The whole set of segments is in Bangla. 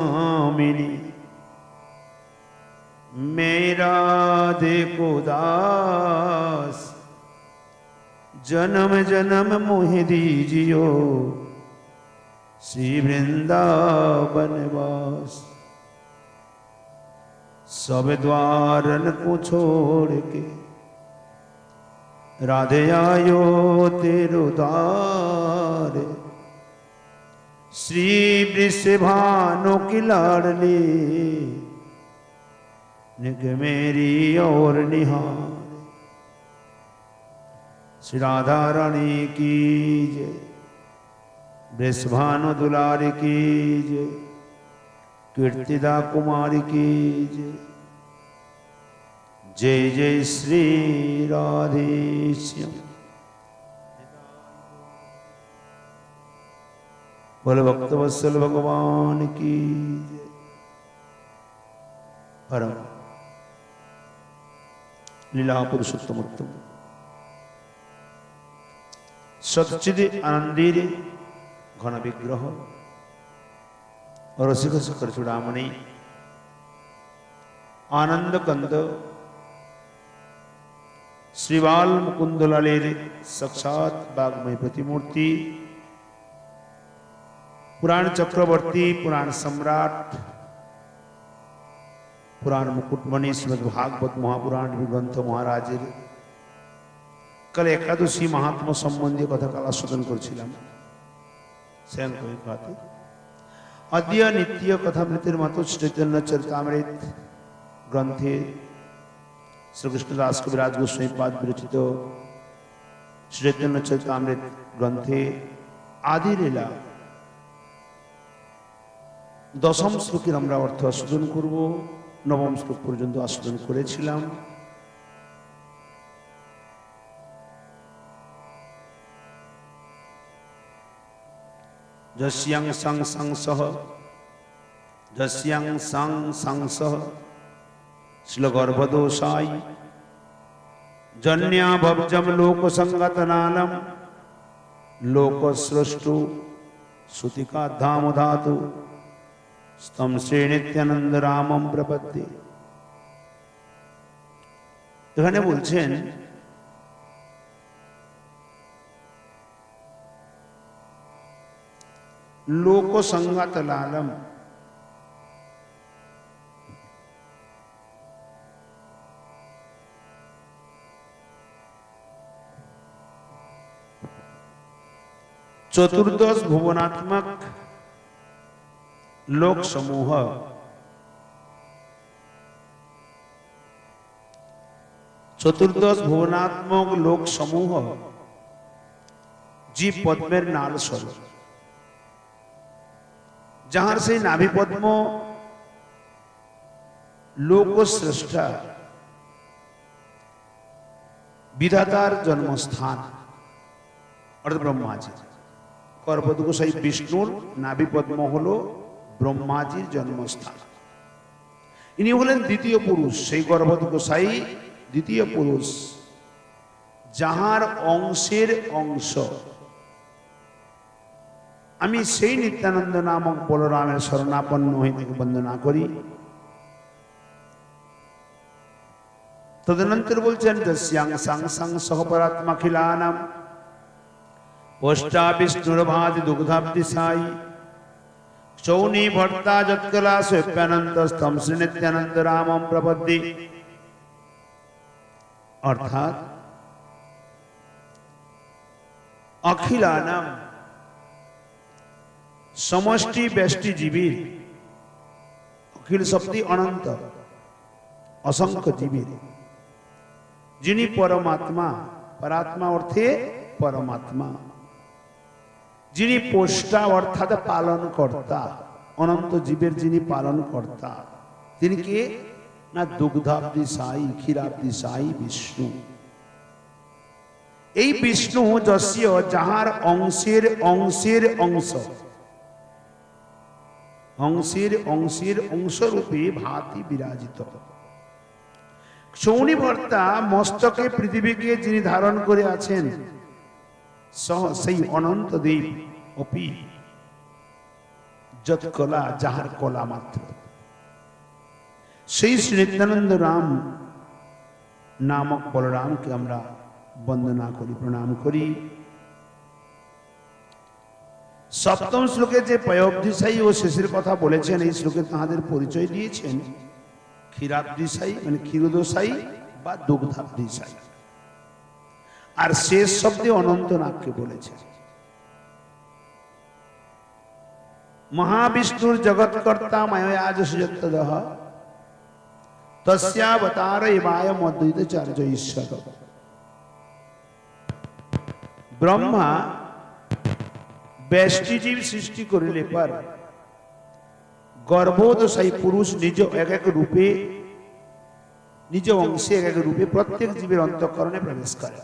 स्वामिनी मेरा देखो दास, जन्म जन्म मोहि दीजियो श्री वृंदावन वास। सब द्वारन को छोड़ के राधे आयो तेरो द्वार। श्री वृषभानु की लाडली निग मेरी और निहार। श्री राधा रानी की जय, वृषभानु दुलारी की जय, कीर्तिदा कुमारी की जय। जय जय श्री राधे श्याम। बोल भक्तवत्सल भगवान की जय। परम लीला पुरुषोत्तम उत्तम सच्चिद आनंदीर घन विग्रह रसिक शिखर चूड़ामणि आनंद कंद श्रीवाल मुकुंद ललित साक्षात वाग्मय प्रतिमूर्ति पुराण चक्रवर्ती पुराण सम्राट पुराण मुकुटमणि श्रीमद् भागवत महापुराण ग्रंथ महाराज कल एकादशी महात्मा सम्बन्धी कथा कला सदन करছিলাম सेन कोई कहते अद्य नित्य कथामृतिर मातु चैतन्य चरितामृत ग्रंथे श्री कृष्णदास कविराज गोस्वामी पाद विरचित चैतन्य चरितामृत ग्रंथे आदि लीला दशम श्लोकेर আমরা অর্থ আস্বাদন করব। নবম শ্লোক পর্যন্ত আস্বাদন করেছিলাম। যস্যাং সং সংসহ যস্যাং সং সংসহ শ্লগর্ভদোষাই জন্যাভবজম লোকসঙ্গতনালম লোকস্রষ্টু সুতিকা ধাম ধাতু स्तम श्री नित्यानंद रामम प्रपत्ति। এখানে বলছেন লোক সংগত লালম, चतुर्दश भुवनात्मक लोक समूह चतुर्दश भुवनात्मक लोक समूह जी पद्मेर नाल स्वरूप जहां से नाभि पद्म लोक स्रष्टा विधातार जन्मस्थान अर्थात ब्रह्मा जी कर्पद गोसाई विष्णुर नाभि पद्म हलो ब्रह्माजीर जन्मस्थान। इनी हलेन द्वितीय पुरुष सेई गर्भवती गोसाई द्वितीय पुरुष जाहार अंशेर अंश आमी सेई नित्यानंद नामक बलरामेर शरणापन्न हई ताके वंदना करी। तदनंतर बोलছেন যস্যাং সং সং সহপরাত্মাখিলানাম অষ্টা বিষ্ণুরভাদি দুগ্ধাব্দি সাই चौनी भट्टा जत्कला स्वेप्यानंद स्तम श्री नित्यानंद रामम प्रपत्ति। अर्थात अखिलानाम समष्टि व्यष्टि जीवीर अखिल शक्ति अनंत असंख्य जीवीर जिनी परमात्मा परात्मा अर्थे परमात्मा जिनी पोष्टा अर्थात पालन कर्ता अनंत जीवेर जिनी पालन कर्ता तिनी के ना दुग्धाब्दी साई क्षीराब्दी साई विष्णु। এই विष्णु যস্য যাহার অংশের অংশের অংশ অংশের অংশের অংশরূপে ভাতি বিরাজিত। সৌনি ভর্তা মস্তকে পৃথিবীকে যিনি ধারণ করে আছেন সেই অনন্ত দেব অপি যত কলা যাহার কলা মাত্র। সেই শ্রী নিত্যানন্দ রাম নামক বলরামকে আমরা বন্দনা করি, প্রণাম করি। সপ্তম শ্লোকে যে পয়োবধিসায়ী ও শেষের কথা বলেছেন, এই শ্লোকে তাহাদের পরিচয় দিয়েছেন ক্ষীরাব্ধিসায়ী মানে ক্ষীরোদসায়ী বা দুগ্ধাব্ধিসায়ী, আর শেষ শব্দে অনন্তনাগকে বলেছেন। মহাবিষ্ণুর জগৎকর্তা মায়াজ সুজত্তদঃ তস্যাবতার এবায় অদ্বৈতাচার্য ঈশ্বর। ব্রহ্মা ব্যষ্টিজীব সৃষ্টি করিলে পর গর্ভোদশায়ী পুরুষ নিজ এক এক রূপে, নিজ অংশে এক এক রূপে প্রত্যেক জীবের অন্তঃকরণে প্রবেশ করে।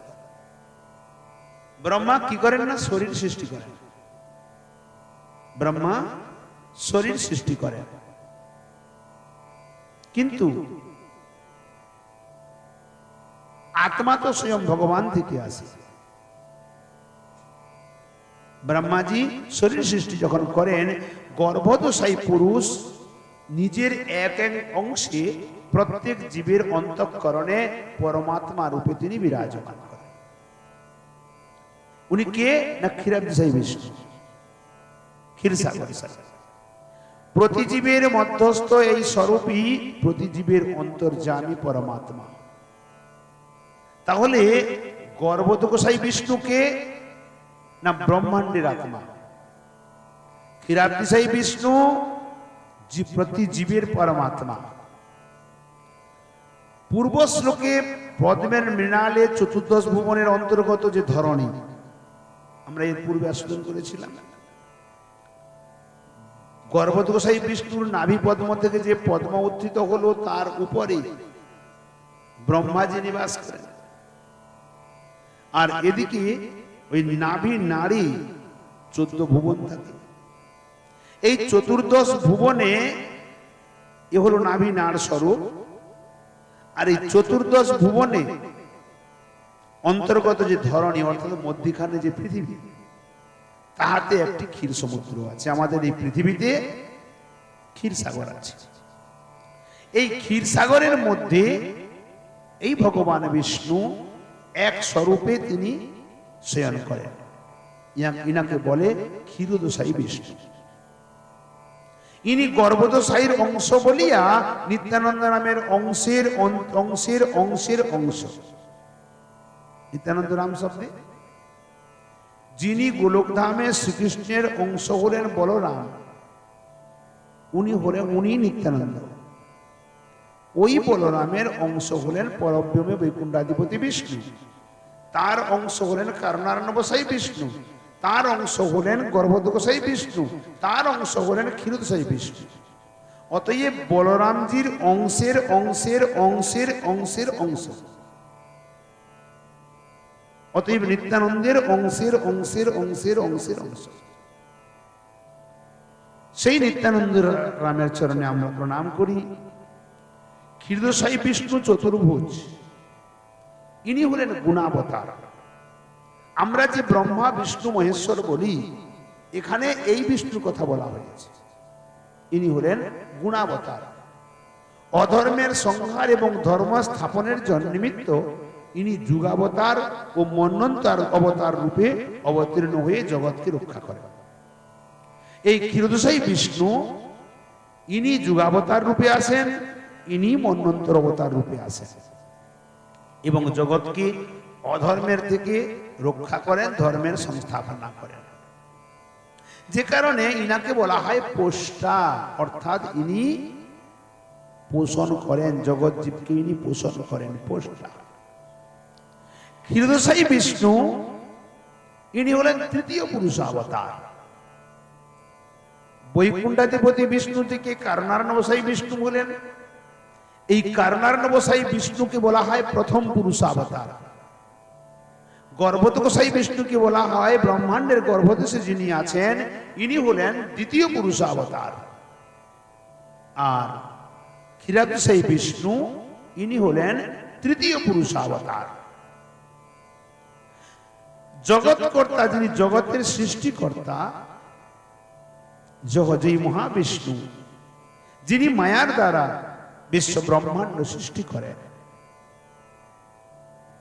ব্রহ্মা কি করেন না, শরীর সৃষ্টি করেন। ব্রহ্মা শরীর সৃষ্টি করেন, কিন্তু আত্মা তো স্বয়ং ভগবান থেকে আসে। ব্রহ্মাজি শরীর সৃষ্টি যখন করেন, গর্ভোদশায়ী পুরুষ নিজের এক এক অংশে প্রত্যেক জীবের অন্তঃকরণে পরমাত্মা রূপে তিনি বিরাজমান করেন। উনি কে না ক্ষীরাব্ধিসায়ী বিষ্ণু, ক্ষীরসাগর। প্রতি জীবের মধ্যস্থ এই স্বরূপই প্রতি জীবের অন্তর্যামী পরমাত্মা। তাহলে গর্ভোদশায়ী বিষ্ণুকে না ব্রহ্মাণ্ডের আত্মা, ক্ষীরাব্ধিসায়ী বিষ্ণু প্রতি জীবের পরমাত্মা। পূর্ব শ্লোকে পদ্মের মৃণালে চতুর্দশ ভুবনের অন্তর্গত যে ধরণী, আমরা এর পূর্বে আস্বাদন করেছিলাম। গর্ভোদশায়ী বিষ্ণুর নাভি পদ্ম থেকে যে পদ্ম উত্থিত হলো, তার উপরে ব্রহ্মাজি নিবাস করেন। আর এদিকে ওই নাভি নারী 14 ভুবন থাকে। এই চতুর্দশ ভুবনে এ হলো নাভি নার স্বরূপ। আর এই চতুর্দশ ভুবনে অন্তর্গত যে ধরণী, অর্থাৎ মধ্যিখানে যে পৃথিবী, তাহাতে একটি ক্ষীর সমুদ্র আছে। আমাদের এই পৃথিবীতে ক্ষীরসাগর আছে। এই ক্ষীরসাগরের মধ্যে এই ভগবান বিষ্ণু এক স্বরূপে তিনি শয়ন করেন। ইনাকে বলে ক্ষীরোদশায়ী বিষ্ণু। ইনি গর্ভোদশায়ীর অংশ বলিয়া নিত্যানন্দ নামের অংশের অংশের অংশের অংশ। নিত্যানন্দ নাম শব্দে যিনি গোলকধামে শ্রীকৃষ্ণের অংশ হলেন বলরাম, উনি নিত্যানন্দ। ওই বলরামের অংশ হলেন পরব্রহ্মে বৈকুণ্ঠাধিপতি বিষ্ণু, তার অংশ হলেন কারণার্ণবসায়ী বিষ্ণু, তার অংশ হলেন গর্ভোদশায়ী বিষ্ণু, তার অংশ হলেন ক্ষীরোদশায়ী বিষ্ণু। অতএব বলরামজির অংশের অংশের অংশের অংশের অংশ। অতএব নিত্যানন্দের অংশের অংশের অংশের অংশের অংশ। সেই নিত্যানন্দ রামের চরণে আমরা প্রণাম করি। ক্ষীরোদশায়ী বিষ্ণু চতুর্ভুজ, ইনি হলেন গুণাবতার। আমরা যে ব্রহ্মা বিষ্ণু মহেশ্বর বলি, এখানে এই বিষ্ণুর কথা বলা হয়েছে। ইনি হলেন গুণাবতার। অধর্মের সংহার এবং ধর্ম স্থাপনের জন্য নিমিত্ত ইনি যুগাবতার ও মন্বন্তর অবতার রূপে অবতীর্ণ হয়ে জগৎকে রক্ষা করেন। এই ক্ষীরোদশায়ী বিষ্ণু ইনি যুগাবতার রূপে আসেন, ইনি মন্বন্তর অবতার রূপে আসেন এবং জগৎকে অধর্মের থেকে রক্ষা করেন, ধর্মের সংস্থাপনা করেন। যে কারণে ইনাকে বলা হয় পোষ্টা, অর্থাৎ ইনি পোষণ করেন, জগৎ জীবকে ইনি পোষণ করেন, পোষ্টা। ক্ষীরোদশায়ী বিষ্ণু ইনি হলেন তৃতীয় পুরুষ অবতার। বৈকুণ্ঠাধিপতি বিষ্ণু থেকে কারণার্ণবসায়ী বিষ্ণু হলেন। এই কারণার্ণবসায়ী বিষ্ণুকে বলা হয় প্রথম পুরুষ অবতার। গর্ভোদশায়ী বিষ্ণুকে বলা হয় ব্রহ্মাণ্ডের গর্ভদেশে যিনি আছেন, ইনি হলেন দ্বিতীয় পুরুষ অবতার। আর ক্ষীরাব্ধিসায়ী বিষ্ণু ইনি হলেন তৃতীয় পুরুষ অবতার। জগৎকর্তা, যিনি জগতের সৃষ্টিকর্তা, যেই মহাবিষ্ণু, যিনি মায়ার দ্বারা বিশ্ব ব্রহ্মাণ্ড সৃষ্টি করেন,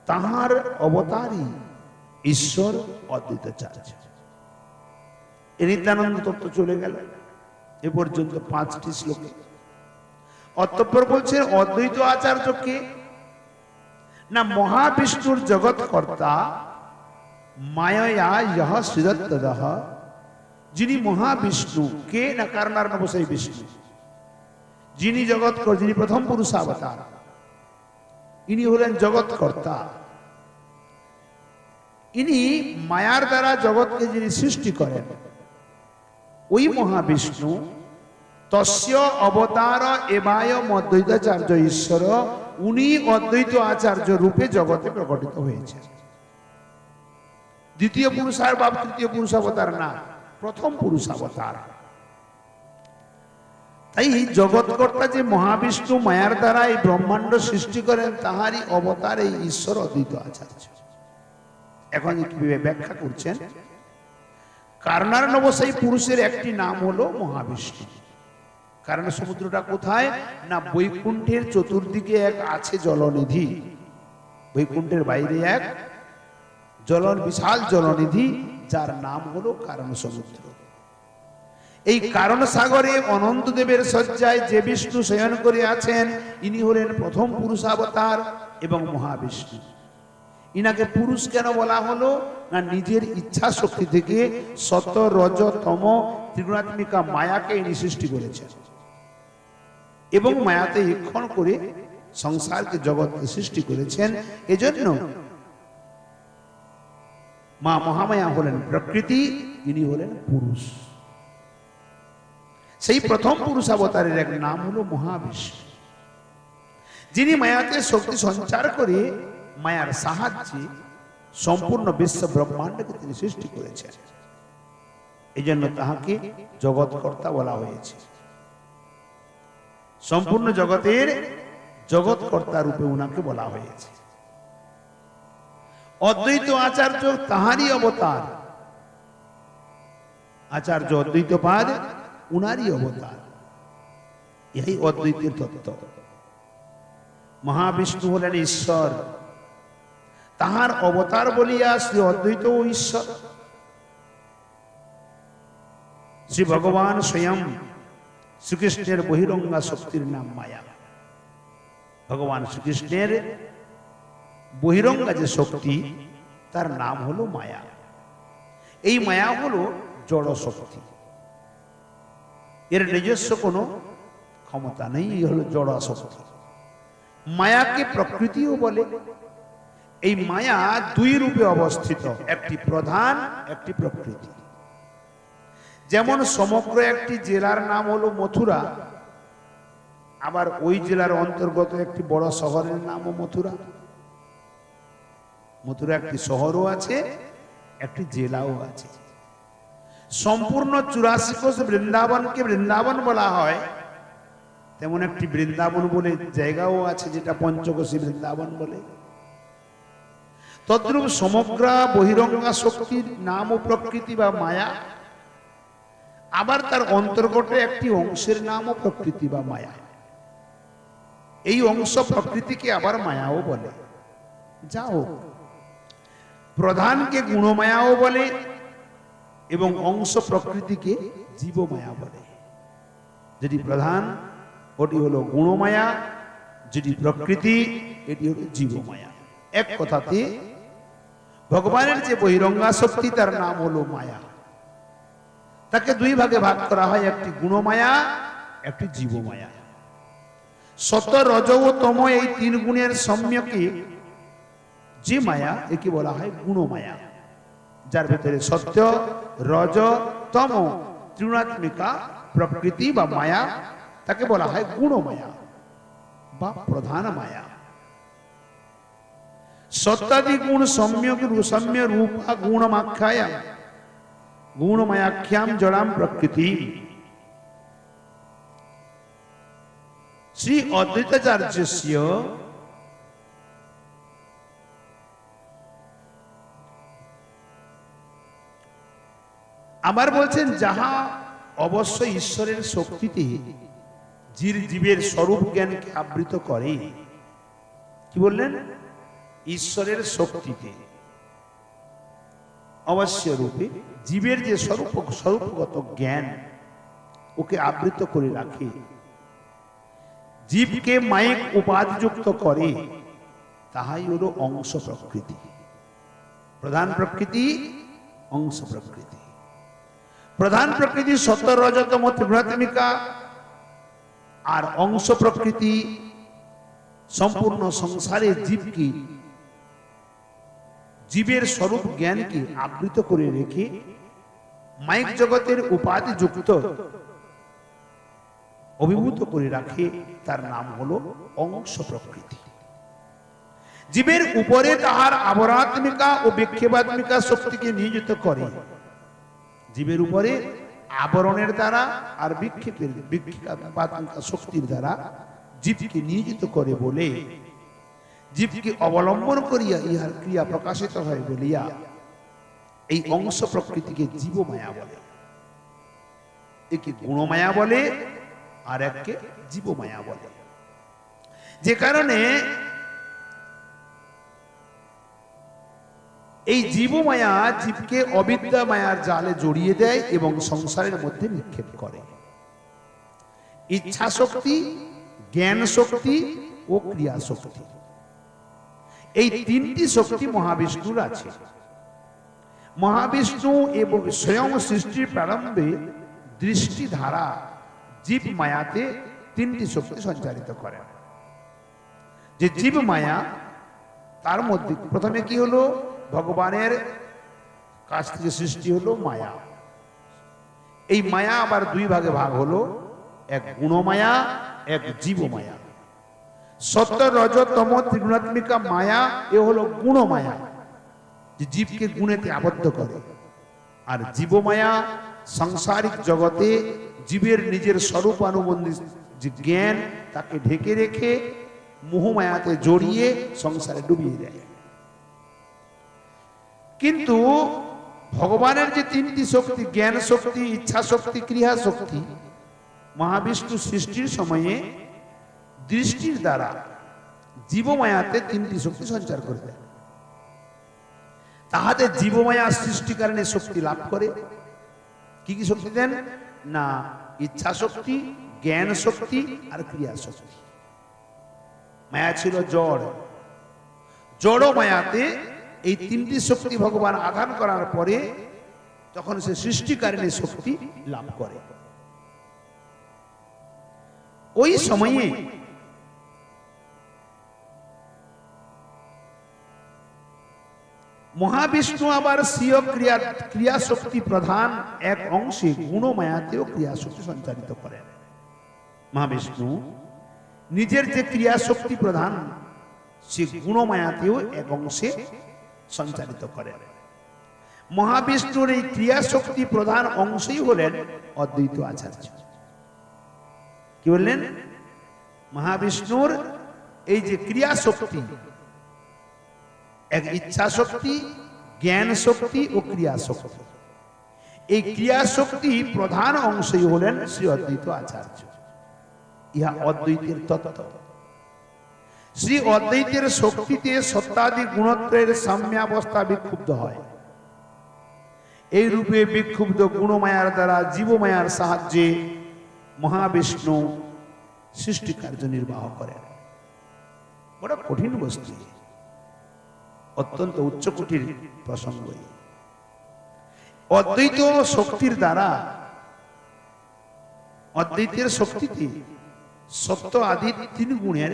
তাহার অবতারই ঈশ্বর অদ্বৈতাচার্য। এই নিত্যানন্দ তত্ত্ব চলে গেল এ পর্যন্ত 5টি শ্লোকে। অতঃপর বলছেন অদ্বৈত আচার্য কে? না, মহাবিষ্ণুর জগৎ কর্তা, মায়া ইহ সৃজত্তদঃ, যিনি মহাবিষ্ণু কে? না কারণার নবসাই বিষ্ণু, যিনি জগৎ, যিনি প্রথম পুরুষাবতার, ইনি হলেন জগৎ কর্তা। ইনি মায়ার দ্বারা জগৎকে যিনি সৃষ্টি করেন, ওই মহাবিষ্ণু তস্য অবতার এবায় অদ্বৈতাচার্য ঈশ্বর, উনি অদ্বৈত আচার্য রূপে জগতে প্রকটিত হয়েছে। দ্বিতীয় পুরুষার বা তৃতীয় পুরুষাবতার না, প্রথম পুরুষাবতার। তাই জগৎকর্তা যে মহাবিষ্ণু মায়ার দ্বারা এই ব্রহ্মাণ্ড সৃষ্টি করেন, তাহারই অবতার এই ঈশ্বর অদ্বৈত আচার্য। এখন কিভাবে ব্যাখ্যা করছেন? কারণার নবসায়ী পুরুষের একটি নাম হলো মহাবিষ্ণু। কারণ সমুদ্রটা কোথায়? না বৈকুণ্ঠের চতুর্দিকে এক আছে জলনিধি, বৈকুণ্ঠের বাইরে এক বিশাল জলনিধি, যার নাম হলো কারণ সমুদ্র। এই কারণ সাগরে অনন্ত দেবের শয্যায় যে বিষ্ণু শয়ন করে আছেন, ইনি হলেন প্রথম পুরুষাবতার এবং মহাবিষ্ণু। ইনাকে পুরুষ কেন বলা হলো? না নিজের ইচ্ছা শক্তি থেকে সত রজ তম ত্রিগুণাত্মিকা মায়াকে ইনি সৃষ্টি করেছেন এবং মায়াতে ঈক্ষণ করে সংসারকে জগৎকে সৃষ্টি করেছেন। এজন্য মা মহামায়া হলেন প্রকৃতি, ইনি হলেন পুরুষ। সেই প্রথম পুরুষাবতারের এক নাম হলো মহাবিষ্ণু, যিনি মায়াতে শক্তি সঞ্চার করে মায়ার সাহায্যে সম্পূর্ণ বিশ্ব ব্রহ্মাণ্ডকে তিনি সৃষ্টি করেছেন। এই জন্য তাহাকে জগৎকর্তা বলা হয়েছে। সম্পূর্ণ জগতের জগৎকর্তা রূপে উনাকে বলা হয়েছে। অদ্বৈত আচার্য তাহারই অবতার, আচার্য অদ্বৈতপাদ উনারই অবতার। এই অদ্বৈতের তত্ত্ব। মহাবিষ্ণু হলেন ঈশ্বর, তাহার অবতার বলিয়া শ্রী অদ্বৈত ঈশ্বর। শ্রী ভগবান স্বয়ং শ্রীকৃষ্ণের বহিরঙ্গা শক্তির নাম মায়া। ভগবান শ্রীকৃষ্ণের বহিরঙ্গা যে শক্তি, তার নাম হলো মায়া। এই মায়া হলো জড় শক্তি, এর নিজস্ব কোনো ক্ষমতা নেই, এই হলো জড় শক্তি। মায়াকে প্রকৃতিও বলে। এই মায়া দুই রূপে অবস্থিত, একটি প্রধান, একটি প্রকৃতি। যেমন সমগ্র একটি জেলার নাম হলো মথুরা, আবার ওই জেলার অন্তর্গত একটি বড় শহরের নামও মথুরা। মথুরা একটি শহরও আছে, একটি জেলাও আছে। সম্পূর্ণ 84 কোষ বৃন্দাবনকে বৃন্দাবন বলা হয়, তেমন একটি বৃন্দাবন বলে জায়গাও আছে, যেটা পঞ্চকোশী বৃন্দাবন বলে। তদ্রূপ সমগ্র বহিরঙ্গা শক্তির নাম ও প্রকৃতি বা মায়া, আবার তার অন্তর্গত একটি অংশের নামও প্রকৃতি বা মায়া। এই অংশ প্রকৃতিকে আবার মায়াও বলে। যাও, প্রধানকে গুণমায়াও বলে এবং অংশ প্রকৃতিকে জীবমায়া বলে। যেটি প্রধান ওটি হলো গুণমায়া, যেটি প্রকৃতি এটি হলো জীবমায়া। এক কথাতে ভগবানের যে বহিরঙ্গা শক্তি, তার নাম হলো মায়া। তাকে দুই ভাগে ভাগ করা হয়, একটি গুণমায়া, একটি জীবমায়া। সত রজ ও তম এই তিন গুণের সম্যকে যে মায়া, একে বলা হয় গুণমায়া। যার ভিতরে সত্য, রজ, তম ত্রিগুণাত্মিকা প্রকৃতি বা মায়া, তাকে বলা হয় গুণমায়া বা প্রধান মায়া। সত্যাদি গুণ সম্য রূপা গুণমাখ্যায়াম গুণমায়াখ্যাম জড়াম প্রকৃতি। শ্রী অদ্বৈতাচার্যস্য আবার বলছেন, যাহা অবশ্যই ঈশ্বরের শক্তিতে জীবের স্বরূপ জ্ঞানকে আবৃত করে। কি বললেন? ঈশ্বরের শক্তিতে অবশ্য রূপে জীবের যে স্বরূপগত জ্ঞান ওকে আবৃত করে রাখে, জীবকে মায়িক উপাধিযুক্ত করে, তাহাই হলো অংশ প্রকৃতি। প্রধান প্রকৃতি, অংশ প্রকৃতি। প্রধান প্রকৃতি সত্য রজতম ত্রিগুণাত্মিকা, আর অংশ প্রকৃতি সম্পূর্ণ সংসারে জীবকে, জীবের স্বরূপ জ্ঞানকে আবৃত করে রেখে মায়িক জগতের উপাধি যুক্ত অভিভূত করে রাখে, তার নাম হলো অংশ প্রকৃতি। জীবের উপরে তাহার আবরণাত্মিকা ও বিক্ষেপাত্মিকা শক্তিকে নিয়োজিত করে। জীবের উপরে আবরণের দ্বারা আর বিক্ষেপাত্মিকা শক্তির দ্বারা জীবকে নিয়োজিত করে বলে, জীবকে অবলম্বন করিয়া ইহার ক্রিয়া প্রকাশিত হয় বলিয়া এই অংশ প্রকৃতিকে জীবমায়া বলে। একে গুণমায়া বলে আর এককে জীবমায়া বলে। যে কারণে এই জীবমায়া জীবকে অবিদ্যা মায়ার জালে জড়িয়ে দেয় এবং সংসারের মধ্যে নিক্ষেপ করে। ইচ্ছা শক্তি, জ্ঞান শক্তি ও ক্রিয়া শক্তি, এই তিনটি শক্তি মহাবিষ্ণুর আছে। মহাবিষ্ণু এবং স্বয়ং সৃষ্টির প্রারম্ভে দৃষ্টি ধারা জীব মায়াতে তিনটি শক্তি সঞ্চারিত করে। যে জীব মায়া, তার মধ্যে প্রথমে কি হলো? ভগবানের কাছ থেকে সৃষ্টি হলো মায়া। এই মায়া আবার দুই ভাগে ভাগ হলো, এক গুণমায়া, এক জীবমায়া। সত্য রজতম ত্রিগুণাত্মিকা মায়া এ হলো গুণমায়া, যে জীবকে গুণেতে আবদ্ধ করে। আর জীবমায়া সাংসারিক জগতে জীবের নিজের স্বরূপানুবন্ধী যে জ্ঞান তাকে ঢেকে রেখে মোহমায়াতে জড়িয়ে সংসারে ডুবিয়ে দেয়। কিন্তু ভগবানের যে তিনটি শক্তি, জ্ঞান শক্তি, ইচ্ছা শক্তি, ক্রিয়া শক্তি, মহাবিষ্ণু সৃষ্টির সময়ে দৃষ্টির দ্বারা জীবমায়াতে তিনটি শক্তি সঞ্চার করে দেয়। তাহাদের জীবমায়া সৃষ্টিকারণে শক্তি লাভ করে। কি কি শক্তি দেন? না, ইচ্ছা শক্তি, জ্ঞান শক্তি আর ক্রিয়া শক্তি। মায়া ছিল জড়, জড় মায়াতে এই তিনটি শক্তি ভগবান আধান করার পরে তখন সে সৃষ্টিকারণে শক্তি লাভ করে। ওই সময়ে মহাবিষ্ণু আবার স্বীয় ক্রিয়া শক্তি প্রধান এক অংশে গুণমায়াতেও ক্রিয়া শক্তি সঞ্চারিত করেন। মহাবিষ্ণু নিজের যে ক্রিয়া শক্তি প্রধান, সে গুণমায়াতেও এক অংশে সঞ্চারিত করেন। মহাবিষ্ণুর এই ক্রিয়া শক্তি প্রধান অংশই হলেন অদ্বৈত আচার্য। কি বললেন? মহাবিষ্ণুর এই যে ক্রিয়া শক্তি, এক ইচ্ছা শক্তি, জ্ঞান শক্তি ও ক্রিয়া শক্তি, এই ক্রিয়া শক্তি প্রধান অংশই হলেন শ্রী অদ্বৈত আচার্য। ইহা অদ্বৈতের তত্ত্ব। শ্রী অদ্বৈতের শক্তিতে সত্যাদি গুণত্রয়ের সাম্যাবস্থা বিক্ষুব্ধ হয়। এই রূপে বিক্ষুব্ধ গুণমায়ার দ্বারা জীবমায়ার সাহায্যে মহাবিষ্ণু সৃষ্টি কার্য নির্বাহ করেন। বড় কঠিন বস্তু, অত্যন্ত উচ্চকোটির প্রসঙ্গ। অদ্বৈত শক্তির দ্বারা, অদ্বৈতের শক্তিতে সত্য আদি তিন গুণের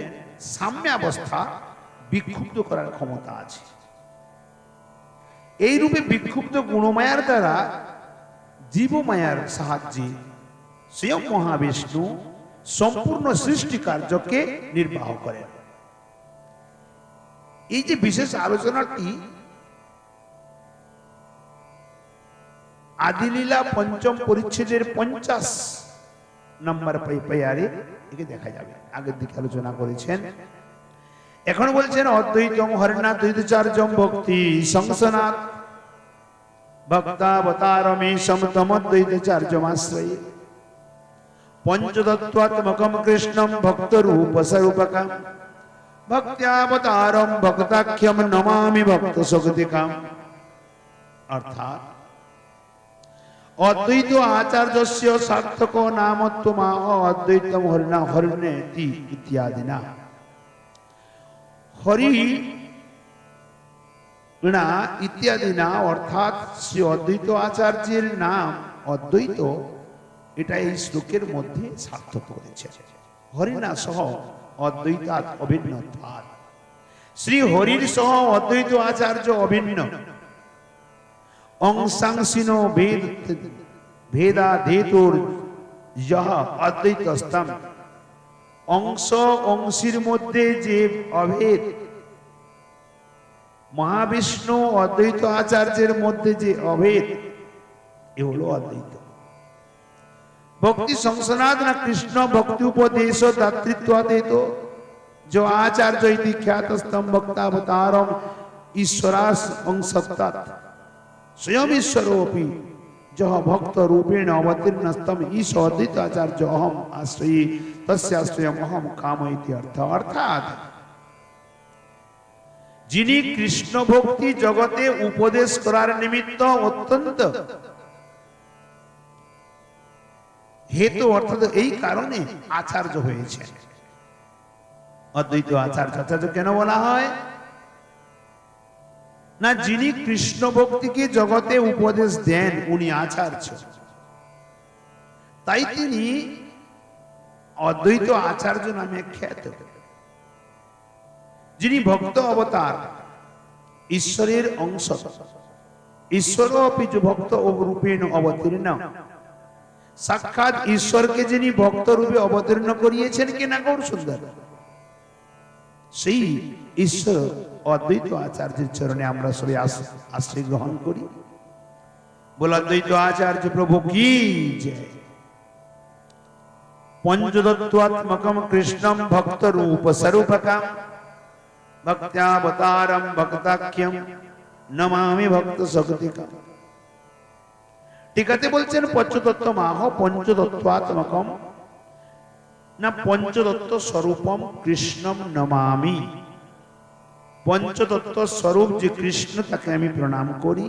সাম্যাবস্থা বিক্ষুব্ধ করার ক্ষমতা আছে। এই রূপে বিক্ষুব্ধ গুণমায়ার দ্বারা জীবমায়ার সাহায্যে স্বয়ং মহাবিষ্ণু সম্পূর্ণ সৃষ্টি কার্যকে নির্বাহ করেন। এই যে বিশেষ আলোচনাটি আদিলীলা পঞ্চম পরিচ্ছেদের 50 নম্বর পেয়ারে একে দেখা যাবে। আগের দিকে আলোচনা করেছেন। এখন বলছেন অদ্বৈতম হরিনাথ দ্বৈতাচার্যম ভক্তি সংসনাথ ভক্তাবতারমে সমতম দ্বৈতাচার্যম আশ্রয়ে। পঞ্চতত্ত্বাত্মকম কৃষ্ণম ভক্ত রূপ স্বরূপকম ভক্ত্যাবতারম ভক্তাখ্যম নমামি ভক্ত শক্তিকাম। অর্থাৎ অদ্বৈত আচার্যস্য সার্থক নামত্বমাহ অদ্বৈতম হরিণা হরিণেতি ইত্যাদি না। হরি না ইত্যাদি না অর্থাৎ শ্রী অদ্বৈত আচার্যের নাম অদ্বৈত, এটা এই শ্লোকের মধ্যে সার্থক করেছে। হরিণা সহ অদ্বৈতাৎ অভিন্নত্বাৎ, শ্রী হরির সহ অদ্বৈত আচার্য অভিন্ন। অংশাংশিনো বেদ ভেদাধেতুর যহ অদ্বৈতস্তম, অংশ অংশীর মধ্যে যে অভেদ, মহাবিষ্ণু অদ্বৈত আচার্যের মধ্যে যে অভেদ, এ হলো অদ্বৈত। भक्ति संसनादन कृष्ण भक्ति उपदेश दातृत्वादेत जो आचार्य इति ख्यातस्तम भक्तावतारम ईश्वरास अंशत्तात स्वयं ईश्वरोपि जह भक्त रूपेण अवतीर्णस्तम ईश अद्वैत आचार्य अहम आश्रयी तस्याश्रयम अहम काम इति अर्थ। अर्थात जिनी कृष्ण भक्ति जगते उपदेश करार निमित्त अत्यंत हेतु अर्थात এই কারণে আচার্য হয়েছে অদ্বৈত আচার্য। আচার্য কেন বলা হয় না, যিনি কৃষ্ণ ভক্তিকে জগতে উপদেশ দেন উনি আচার্য, তাই তিনি অদ্বৈত আচার্য নামে খ্যাত। যিনি ভক্ত অবতার, ঈশ্বরের অংশ, ঈশ্বর অপি ভক্ত রূপেণ অবতীর্ণ, সাক্ষাৎ ঈশ্বরকে যিনি ভক্ত রূপে অবতীর্ণ করিয়েছেন কিনা গৌর সুন্দর, সেই ঈশ্বর অদ্বৈত আচার্যের চরণে আমরা সবাই আশ্রয় গ্রহণ করি। বল অদ্বৈত আচার্য প্রভু কি জয়। পঞ্চতত্ত্বাত্মকম কৃষ্ণম ভক্ত রূপ স্বরূপকম ভক্ত্যাবতারম ভক্তাখ্যম নমামি ভক্ত শক্তিকাম। টিকাতে বলছেন পঞ্চতত্ত্ব মাহ পঞ্চতত্ত্বাত্মকম না পঞ্চতত্ত্ব স্বরূপম কৃষ্ণম নমামি। পঞ্চতত্ত্ব স্বরূপ যে কৃষ্ণ তাকে আমি প্রণাম করি।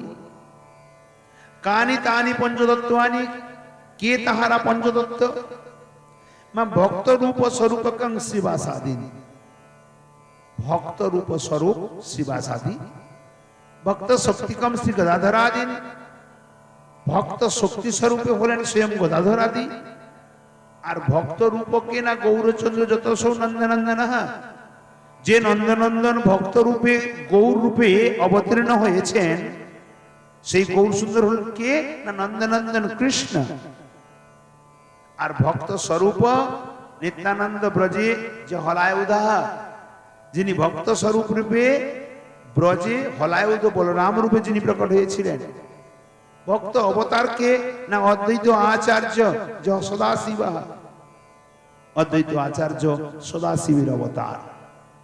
কানি তানি পঞ্চতত্ত্বানি, কে তাহারা পঞ্চতত্ত্ব? মা ভক্ত রূপ স্বরূপকং শিবাসাদিন, ভক্ত রূপ স্বরূপ শিবাসাদি, ভক্ত শক্তিকম শ্রী গদাধরাদিন, ভক্ত শক্তি স্বরূপে হলেন স্বয়ং গদাধরাদি। আর ভক্ত রূপকে না গৌরচন্দ্র যত সৌ নন্দনন্দন, যে নন্দনন্দন ভক্ত রূপে গৌর রূপে অবতীর্ণ হয়েছেন সেই গৌর সুন্দর হল কে না নন্দনন্দন কৃষ্ণ। আর ভক্ত স্বরূপ নিত্যানন্দ ব্রজে যে হলায়ুধা, যিনি ভক্ত স্বরূপ রূপে ব্রজে হলায়ুধ বলরাম রূপে যিনি প্রকট হয়েছিলেন। ভক্ত অবতার কে না অদ্বৈত আচার্য সদাশিবা, অদ্বৈত আচার্য সদাশিবের অবতার।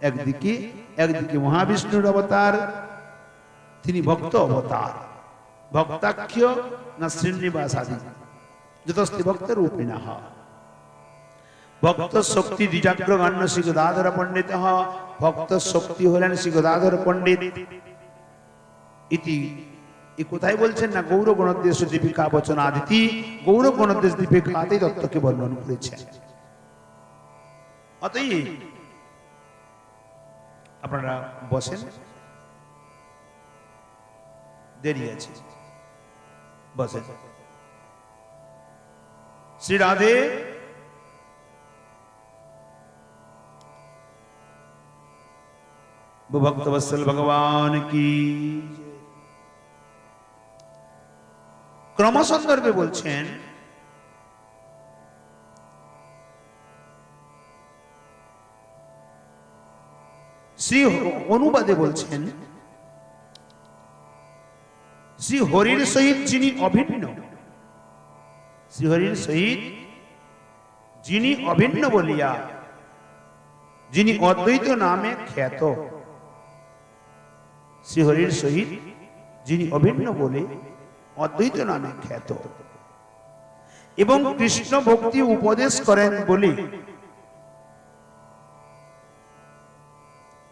একদিকে মহাবিষ্ণুর অবতার, তিনি ভক্ত অবতার। ভক্তাখ্য না শ্রীনিবাস আদি যতস্তি ভক্ত রূপিণ। ভক্ত শক্তি দ্বিজাগ্রগণ্য শ্রী গদাধর পণ্ডিত, ভক্ত শক্তি হলেন শ্রী গদাধর পণ্ডিত। ইতি এ কোথায় বলছেন না গৌর গণদেশ দীপিকা বচন আদিতি, গৌর গণদেশ দীপিকাতে দত্তকে বর্ণন করেছেন। অতএব আপনারা বসেন, দেরি আছে, বসেন। শ্রী রাধে ভক্তবৎসল ভগবান কি। ক্রম সন্দর্ভে বলছেন শ্রী অনুবাদে বলছেন শ্রী হরির সহিত যিনি অভিন্ন, শ্রীহরির সহিত যিনি অভিন্ন বলিয়া যিনি অদ্বৈত নামে খ্যাত, শ্রীহরির সহিত যিনি অভিন্ন বলে অদ্বৈত নামে খ্যাত। এবং কৃষ্ণ ভক্তি উপদেশ করেন বলে,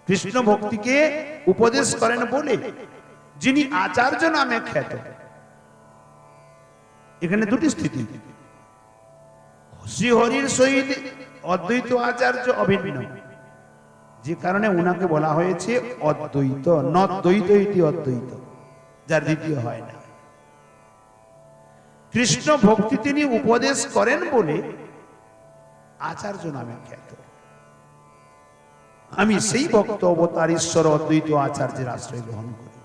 কৃষ্ণ ভক্তিকে উপদেশ করেন বলে যিনি আচার্য নামে খ্যাত। এখানে দুটি স্থিতি, শ্রীহরির সহিত অদ্বৈত আচার্য অভিন্ন, যে কারণে উনাকে বলা হয়েছে অদ্বৈত, নদ্বৈত ইতি অদ্বৈত, যার দ্বিতীয় হয় না। কৃষ্ণ ভক্তি তিনি উপদেশ করেন বলে আচার্য নামে খ্যাত। আমি সেই ভক্ত অবতার ঈশ্বর অদ্বৈত আচার্যের আশ্রয় গ্রহণ করি।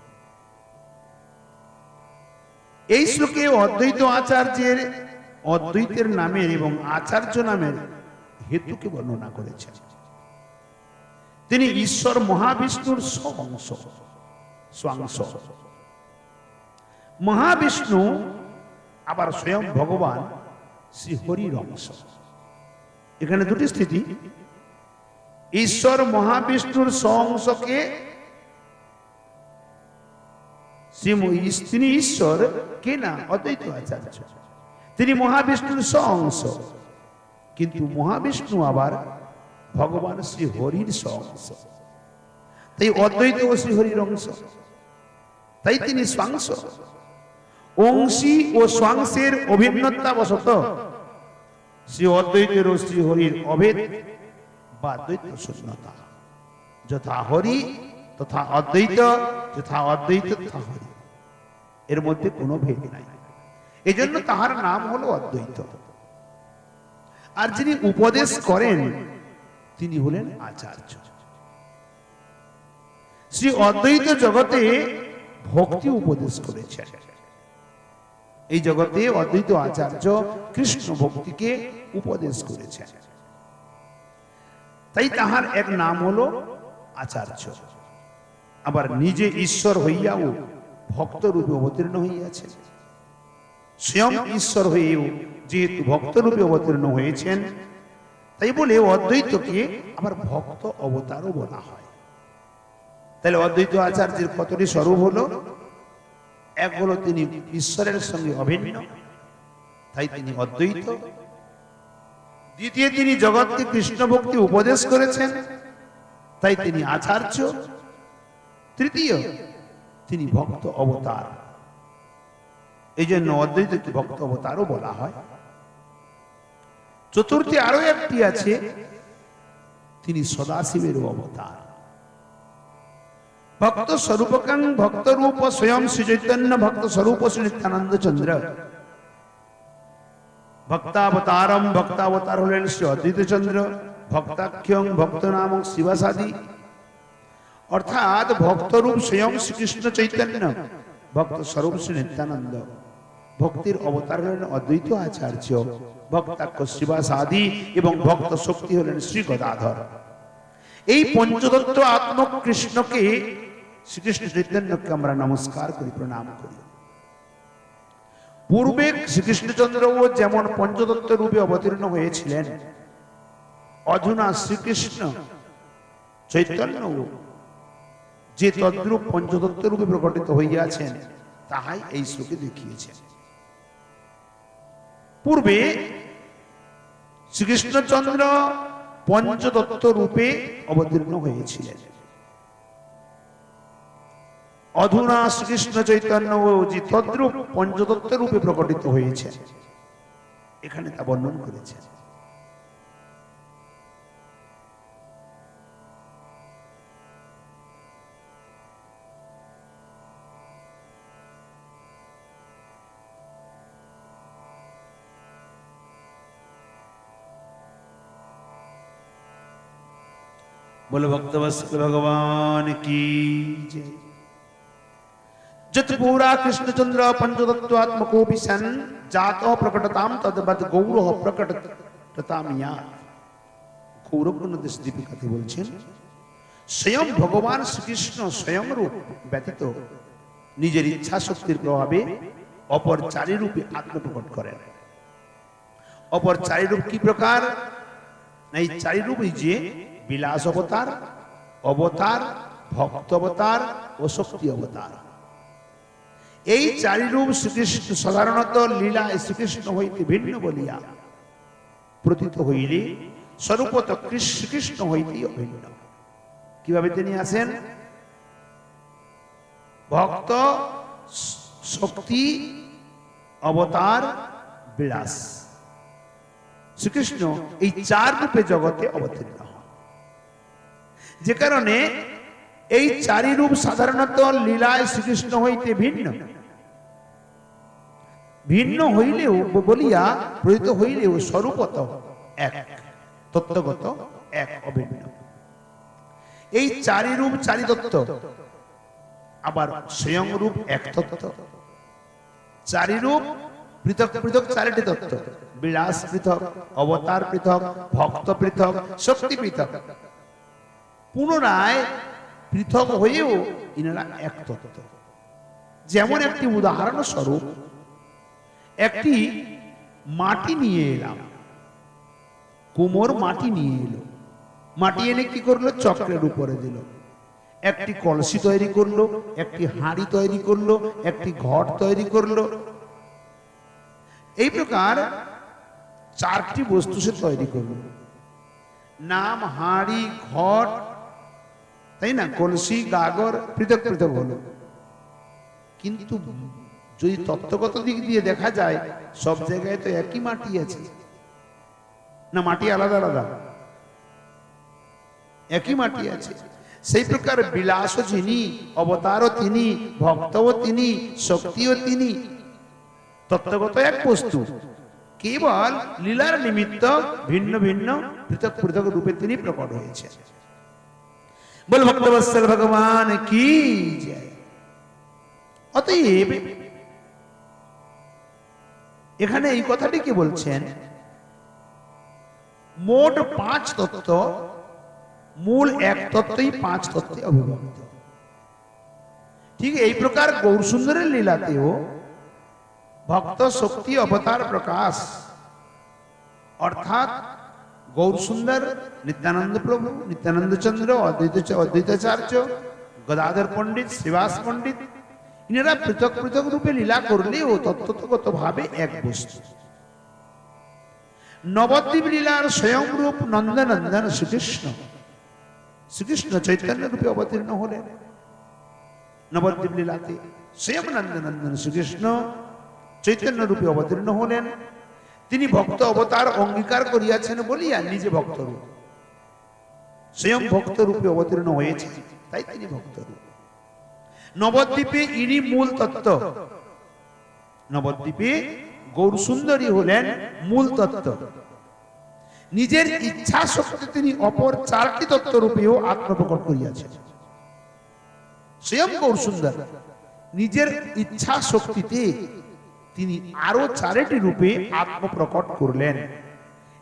এই শ্লোকে অদ্বৈত আচার্যের, অদ্বৈতের নামের এবং আচার্য নামের হেতুকে বর্ণনা করেছেন। তিনি ঈশ্বর মহাবিষ্ণুর স্বংশ, স্বাংশ। মহাবিষ্ণু আবার স্বয়ং ভগবান শ্রী হরির অংশ। এখানে দুটি স্থিতি, ঈশ্বর মহাবিষ্ণুর স্বংশকে, তিনি ঈশ্বর কে না অদ্বৈত আচার্য, তিনি মহাবিষ্ণুর স্বংশ, কিন্তু মহাবিষ্ণু আবার ভগবান শ্রী হরির স্বংশ, তাই অদ্বৈত ও শ্রী হরির অংশ, তাই তিনি স্বাংশ। অংশী ও স্বাংশের অভিন্নতা বশত শ্রী অদ্বৈতের ও শ্রী হরির অভেদ বা দ্বৈত শূন্যতা। যথা হরি তথা অদ্বৈত, যথা অদ্বৈত তথা হরি, এর মধ্যে কোনো ভেদ নাই। এই জন্য তাহার নাম হলো অদ্বৈত। আর যিনি উপদেশ করেন তিনি হলেন আচার্য। শ্রী অদ্বৈত জগতে ভক্তি উপদেশ করেছেন। এই জগতে অদ্বৈত আচার্য কৃষ্ণ ভক্তিকে উপদেশ করেছেন, তাই তাহার এক নাম হলো আচার্য। আবার নিজে ঈশ্বর হইয়াও ভক্ত রূপে অবতীর্ণ হইয়াছেন। স্বয়ং ঈশ্বর হয়েও যেহেতু ভক্ত রূপে অবতীর্ণ হয়েছেন, তাই বলে অদ্বৈতকে আবার ভক্ত অবতারও বলা হয়। তাহলে অদ্বৈত আচার্যের কতটি স্বরূপ হলো? এক হলো তিনি ঈশ্বরের সঙ্গে অভিন্ন, তাই তিনি অদ্বৈত। দ্বিতীয়, তিনি জগৎকে কৃষ্ণ ভক্তি উপদেশ করেছেন, তাই তিনি আচার্য। তৃতীয়, তিনি ভক্ত অবতার, এই জন্য অদ্বৈতকে ভক্ত অবতারও বলা হয়। চতুর্থী আরো একটি আছে, তিনি সদাশিবের অবতার। ভক্ত স্বরূপকং ভক্ত রূপ স্বয়ং শ্রী চৈতন্য ভক্ত স্বরূপ শ্রী নিত্যানন্দ চন্দ্র। ভক্তাবতারম, ভক্তাবতার হলেন শ্রী অদ্বৈত চন্দ্র। ভক্তাখ্যং ভক্ত নামক শিবাসাদি, অর্থাৎ ভক্তরূপ স্বয়ং শ্রীকৃষ্ণ চৈতন্য, ভক্ত স্বরূপ শ্রী নিত্যানন্দ। ভক্তির অবতার হলেন অদ্বৈত আচার্য, ভক্তাক্ষ শিবাসাদি, এবং ভক্ত শক্তি হলেন শ্রী গদাধর। এই পঞ্চতত্ত্ব আত্মক কৃষ্ণকে, শ্রীকৃষ্ণ চৈতন্যকে আমরা নমস্কার করি, প্রণাম করি। পূর্বে শ্রীকৃষ্ণচন্দ্রও যেমন পঞ্চতত্ত্ব রূপে অবতীর্ণ হয়েছিলেন, অধুনা শ্রীকৃষ্ণ চৈতন্য যে তদ্রূপ পঞ্চতত্ত্ব রূপে প্রকটিত হইয়াছেন, তাহাই এই শ্লোকে দেখিয়েছেন। পূর্বে শ্রীকৃষ্ণচন্দ্র পঞ্চতত্ত্ব রূপে অবতীর্ণ হয়েছিলেন, অধুনা শ্রীকৃষ্ণ চৈতন্য যে তদ্রূপ পঞ্চতত্ত্ব রূপে প্রকটিত হয়েছে, এখানে তা বর্ণন করেছে। बोलो भक्तवत्सल भगवान की जय। जत पूरा कृष्णचंद्र पंचतत्वात्मकोऽपि सन् जातो प्रकटताम तद्वत् गौरव प्रकटताम या। गौरवपूर्ण दीपिकाते বলছেন, স্বয়ং ভগবান শ্রীকৃষ্ণ স্বয়ং রূপ ব্যতীত নিজের ইচ্ছা শক্তির প্রভাবে অপর চারি রূপে আত্মপ্রকট করেন। অপর চারি রূপ কি প্রকার? এই চারি রূপই যে বিলাস অবতার, অবতার, ভক্ত অবতার ও শক্তি অবতার। এই চারি রূপ শ্রীকৃষ্ণ সাধারণত লীলায় শ্রীকৃষ্ণ হইতে ভিন্ন বলিয়া প্রতীত হইলে স্বরূপত শ্রীকৃষ্ণ হইতে অভিন্ন। কিভাবে তিনি আছেন? ভক্ত, শক্তি, অবতার, বিলাস। শ্রীকৃষ্ণ এই চার রূপে জগতে অবতীর্ণ হন, যে কারণে এই চারি রূপ সাধারণত লীলায় শ্রীকৃষ্ণ হইতে ভিন্ন। ভিন্ন হইলেও বলিয়া প্রতীত হইলেও স্বরূপত এক, তত্ত্বগত এক, অভিন্ন। এই চারি রূপ চারি তত্ত্ব, আবার স্বয়ং রূপ এক তত্ত্ব। চারি রূপ পৃথক পৃথক চারিটি তত্ত্ব, বিলাস পৃথক, অবতার পৃথক, ভক্ত পৃথক, শক্তি পৃথক। পুনরায় পৃথক হয়েও ইনারা এক তত্ত্ব। যেমন একটি উদাহরণ স্বরূপ, একটি মাটি নিয়ে এলাম, কুমোর মাটি নিয়ে এলো, মাটি এনে কি করলো? চক্রের উপরে দিল। একটি কলসি তৈরি করলো, একটি হাঁড়ি তৈরি করলো, একটি ঘট তৈরি করলো। এই প্রকার চারটি বস্তু সে তৈরি করলো। নাম হাঁড়ি, ঘট, তাই না, কলসি, গাগর পৃথক পৃথক হলো। কিন্তু যদি তত্ত্বগত দিক দিয়ে দেখা যায়, সব জায়গায় তো একই মাটি আছে, না মাটি আলাদা আলাদা? একই মাটি আছে। সেই প্রকার বিলাসও যিনি, অবতারও তিনি, ভক্তও তিনি, শক্তিও তিনি, তত্ত্বগত এক বস্তু, কেবল লীলার নিমিত্ত ভিন্ন ভিন্ন পৃথক পৃথক রূপে তিনি প্রকট হয়েছে। বল ভক্তবৎসল ভগবান কি জয়। অতএব এখানে এই কথাটি কি বলছেন? মোট পাঁচ তত্ত্ব, মূল এক তত্ত্বই পাঁচ তত্ত্বে অভিভক্ত। ঠিক এই প্রকার গৌরসুন্দরের লীলাতেও ভক্ত, শক্তি, অবতার, প্রকাশ, অর্থাৎ গৌরসুন্দর, নিত্যানন্দ প্রভু, নিত্যানন্দ চন্দ্র, অদ্বৈতাচার্য, গদাধর পণ্ডিত, শ্রীবাস পণ্ডিত, ইনারা পৃথক পৃথক রূপে লীলা করলেও তত্ত্বগত ভাবে এক বস্তু। নবদ্বীপ লীলার স্বয়ং রূপ নন্দনন্দন শ্রীকৃষ্ণ। শ্রীকৃষ্ণ চৈতন্য রূপে অবতীর্ণ হলেন নবদ্বীপ লীলাতে। স্বয়ং নন্দনন্দন শ্রীকৃষ্ণ চৈতন্য রূপে অবতীর্ণ হলেন। তিনি ভক্ত অবতার অঙ্গীকার করিয়াছেন বলিয়া নিজে ভক্ত রূপ, স্বয়ং ভক্ত রূপে অবতীর্ণ হয়েছে, তাই তিনি ভক্ত রূপ। নবদ্বীপে ইনি মূল তত্ত্ব। নবদ্বীপে গৌরসুন্দরী হলেন মূল তত্ত্ব। নিজের ইচ্ছা শক্তি তিনি অপর চারটি তত্ত্ব রূপেও আত্মপ্রকট করিয়াছেন। স্বয়ং গৌরসুন্দর নিজের ইচ্ছা শক্তিতে তিনি আরো চারটি রূপে আত্মপ্রকট করলেন।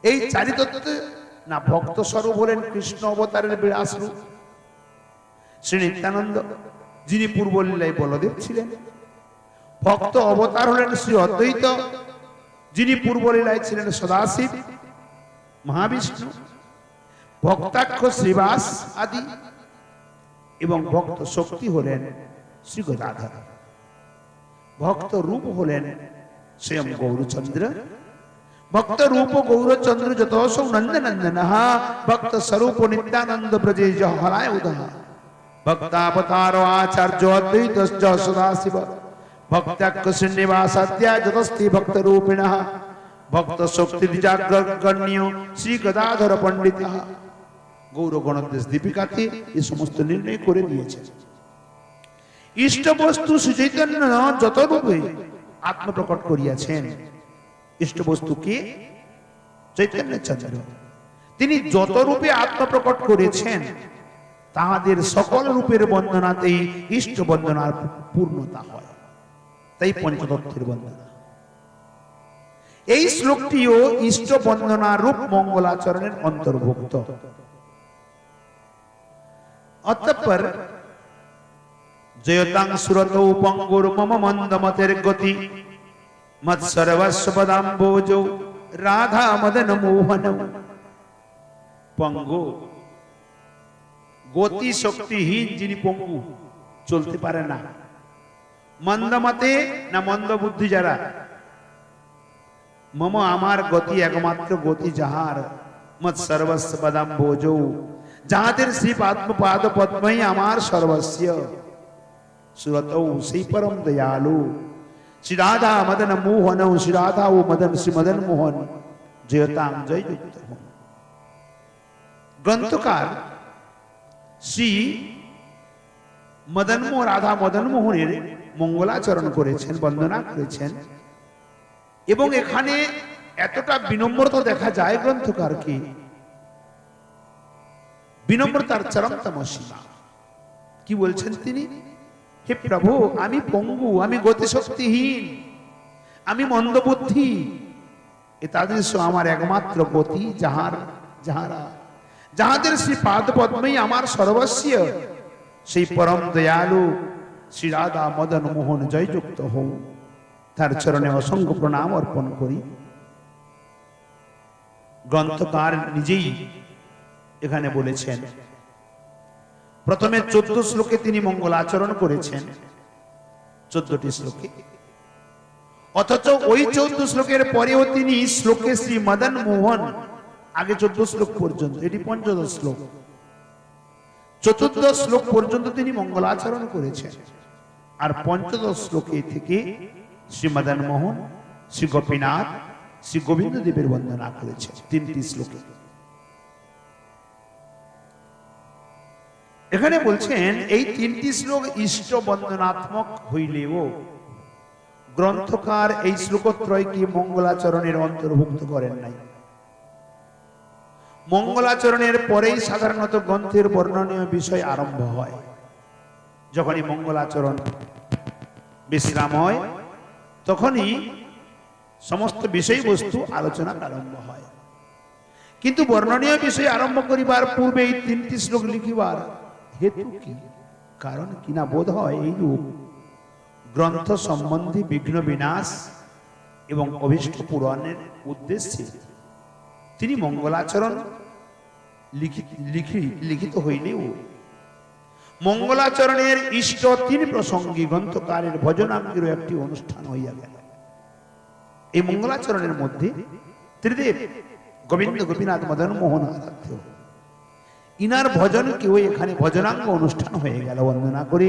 এই চারি তত্ত্ব না ভক্ত স্বরূপ হলেন কৃষ্ণ অবতারের বিরাস রূপ শ্রী নিত্যানন্দ, যিনি পূর্ব লীলায় বলদেব ছিলেন। ভক্ত অবতার হলেন শ্রী অদ্বৈত, যিনি পূর্ব লীলায় ছিলেন সদাশিব মহাবিষ্ণু। ভক্তাক্ষ শ্রীবাস আদি, এবং ভক্ত শক্তি হলেন শ্রী গদাধর। ভক্ত রূপ হলেন স্বয়ং গৌরচন্দ্র। ভক্ত রূপ গৌরচন্দ্র যতসৌ নন্দনন্দন, ভক্ত স্বরূপ নিত্যানন্দ ব্রজে হরায় উদহ। ভক্তাবতার আচার্য অদ্বৈত সদাশিব, ভক্তাক্ষ শ্রীনিবাসাদ্য যতস্তি ভক্ত রূপিণ। ভক্ত শক্তি জাগ্রগণ্য শ্রী গদাধর পণ্ডিত। গৌর গণদেশ দীপিকাতে এই সমস্ত নির্ণয় করে দিয়েছে। ইষ্ট বস্তু শ্রী চৈতন্য যত রূপে আত্মপ্রকট করিয়াছেন। ইষ্ট বস্তু কে? চৈতন্য চন্দ্র। তিনি যত রূপে আত্মপ্রকট করেছেন, তাহাদের সকল রূপের বন্দনাতেই ইষ্ট বন্দনার পূর্ণতা হয়, তাই পঞ্চতত্ত্বের বন্দনা। এই শ্লোকটিও ইষ্ট বন্দনা রূপ মঙ্গলাচরণের অন্তর্ভুক্ত। অতঃপর জয়তাং সুরতৌ পঙ্গুর মম মন্দমতের গতি, মৎসর্বস্বদাম্বোজৌ রাধা মদন মোহন। পঙ্গু, গতি শক্তিহীন যিনি পঙ্গু, চলতে পারে না। মন্দমতে না মন্দ বুদ্ধি যারা, মম আমার গতি একমাত্র গতি যাহার, মত সর্বস্ব পদম ভোজৌ, যাহাদের শ্রী পাদ পদ্মই আমার সর্বস্ব, সুরতৌ সেই পরম দয়ালু শ্রী রাধা মদন মোহন, শ্রী রাধা ও মদন শ্রী মদন মোহন জয়তাং জয় যুক্ত হন। গ্রন্থকার শ্রী মদন মোহন রাধা মদন মোহনের মঙ্গলাচরণ করেছেন, বন্দনা করেছেন এবং এখানে এতটা বিনম্রতা দেখা যায় গ্রন্থকারকে, বিনম্রতার চরমতম সীমা। কি বলছেন তিনি? হে প্রভু, আমি পঙ্গু, আমি গতিশক্তিহীন, আমি মন্দবুদ্ধি, এ তাদের আমার একমাত্র গতি যাহাদের শ্রী পাদ পদ্মই আমার সর্বস্ব, সেই পরম দয়ালু শ্রী রাধা মদন মোহন জয়যুক্ত হও। তার চরণে অসংখ্য প্রণাম অর্পণ করি। গ্রন্থকার নিজেই এখানে বলেছেন, প্রথমে 14 শ্লোকে তিনি মঙ্গল আচরণ করেছেন, 14টি শ্লোকে, অথচ ওই 14 শ্লোকের পরেও তিনি শ্লোকে শ্রী মদন মোহন, আগে 14 শ্লোক পর্যন্ত, এটি 15 শ্লোক, 14 শ্লোক পর্যন্ত তিনি মঙ্গলাচরণ করেছেন। আর 15 শ্লোকে থেকে শ্রী মদন মোহন, শ্রী গোপীনাথ, শ্রী গোবিন্দ দেবের বন্দনা করেছেন 3টি শ্লোকে। এখানে বলছেন এই 3টি শ্লোক ইষ্ট বন্দনাত্মক হইলেও গ্রন্থকার এই শ্লোকত্রয়কে মঙ্গলাচরণের অন্তর্ভুক্ত করেন নাই। মঙ্গলাচরণের পরেই সাধারণত গ্রন্থের বর্ণনীয় বিষয় আরম্ভ হয়। যখনই মঙ্গলাচরণ বিশ্রাম হয় তখনই সমস্ত বিষয়বস্তু আলোচনা আরম্ভ হয়। কিন্তু বর্ণনীয় বিষয় আরম্ভ করিবার পূর্বে এই 3টি শ্লোক লিখিবার হেতু কি, কারণ কিনা বোধ হয় এইরূপ গ্রন্থ সম্বন্ধে বিঘ্ন বিনাশ এবং অভীষ্ট পূরণের উদ্দেশ্যে তিনি মঙ্গলাচরণ লিখিত হইলেও মঙ্গলাচরণের ইষ্ট 3 প্রসঙ্গে গ্রন্থকারের ভজনাঙ্গেরও একটি অনুষ্ঠান হইয়া গেল। এই মঙ্গলাচরণের মধ্যে ত্রিদেব গোবিন্দ গোপীনাথ মদন মোহন আরাধ্য, ইনার ভজনকেও এখানে ভজনাঙ্গ অনুষ্ঠান হয়ে গেল। বন্দনা করে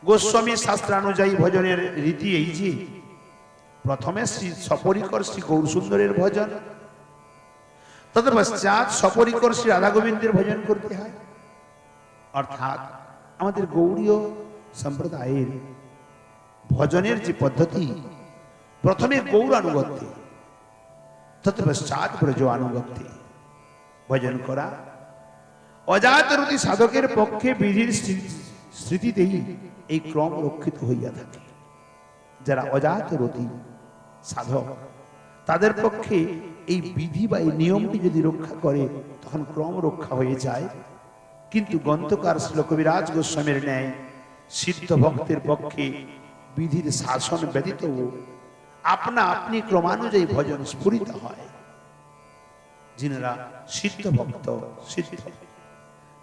গোস্বামী শাস্ত্রানুযায়ী ভজনের রীতি এই যে প্রথমে শ্রী সপরিকর শ্রী গৌরসুন্দরের ভজন, তৎপশ্চাৎ সপরিকর শ্রী রাধা গোবিন্দের ভজন করতে হয়। অর্থাৎ আমাদের গৌড়ীয় সম্প্রদায়ের ভজনের যে পদ্ধতি, প্রথমে গৌরানুগত্যে, তৎপশ্চাৎ ব্রজ আনুগত্যে ভজন করা অজাতরতি সাধকের পক্ষে বিধির স্মৃতিতেই এই ক্রম রক্ষিত হইয়া থাকে। যারা অজাতরতি সাধক তাদের পক্ষে এই বিধি বা এই নিয়মটি যদি রক্ষা করে তখন ক্রম রক্ষা হয়ে যায়। কিন্তু গ্রন্থকার শ্রী কবিরাজ গোস্বামীর ন্যায় সিদ্ধ ভক্তের পক্ষে বিধির শাসন ব্যতীত আপনা আপনি ক্রমানুযায়ী ভজন স্ফুরিত হয়। যিনারা সিদ্ধ ভক্ত, সিদ্ধ,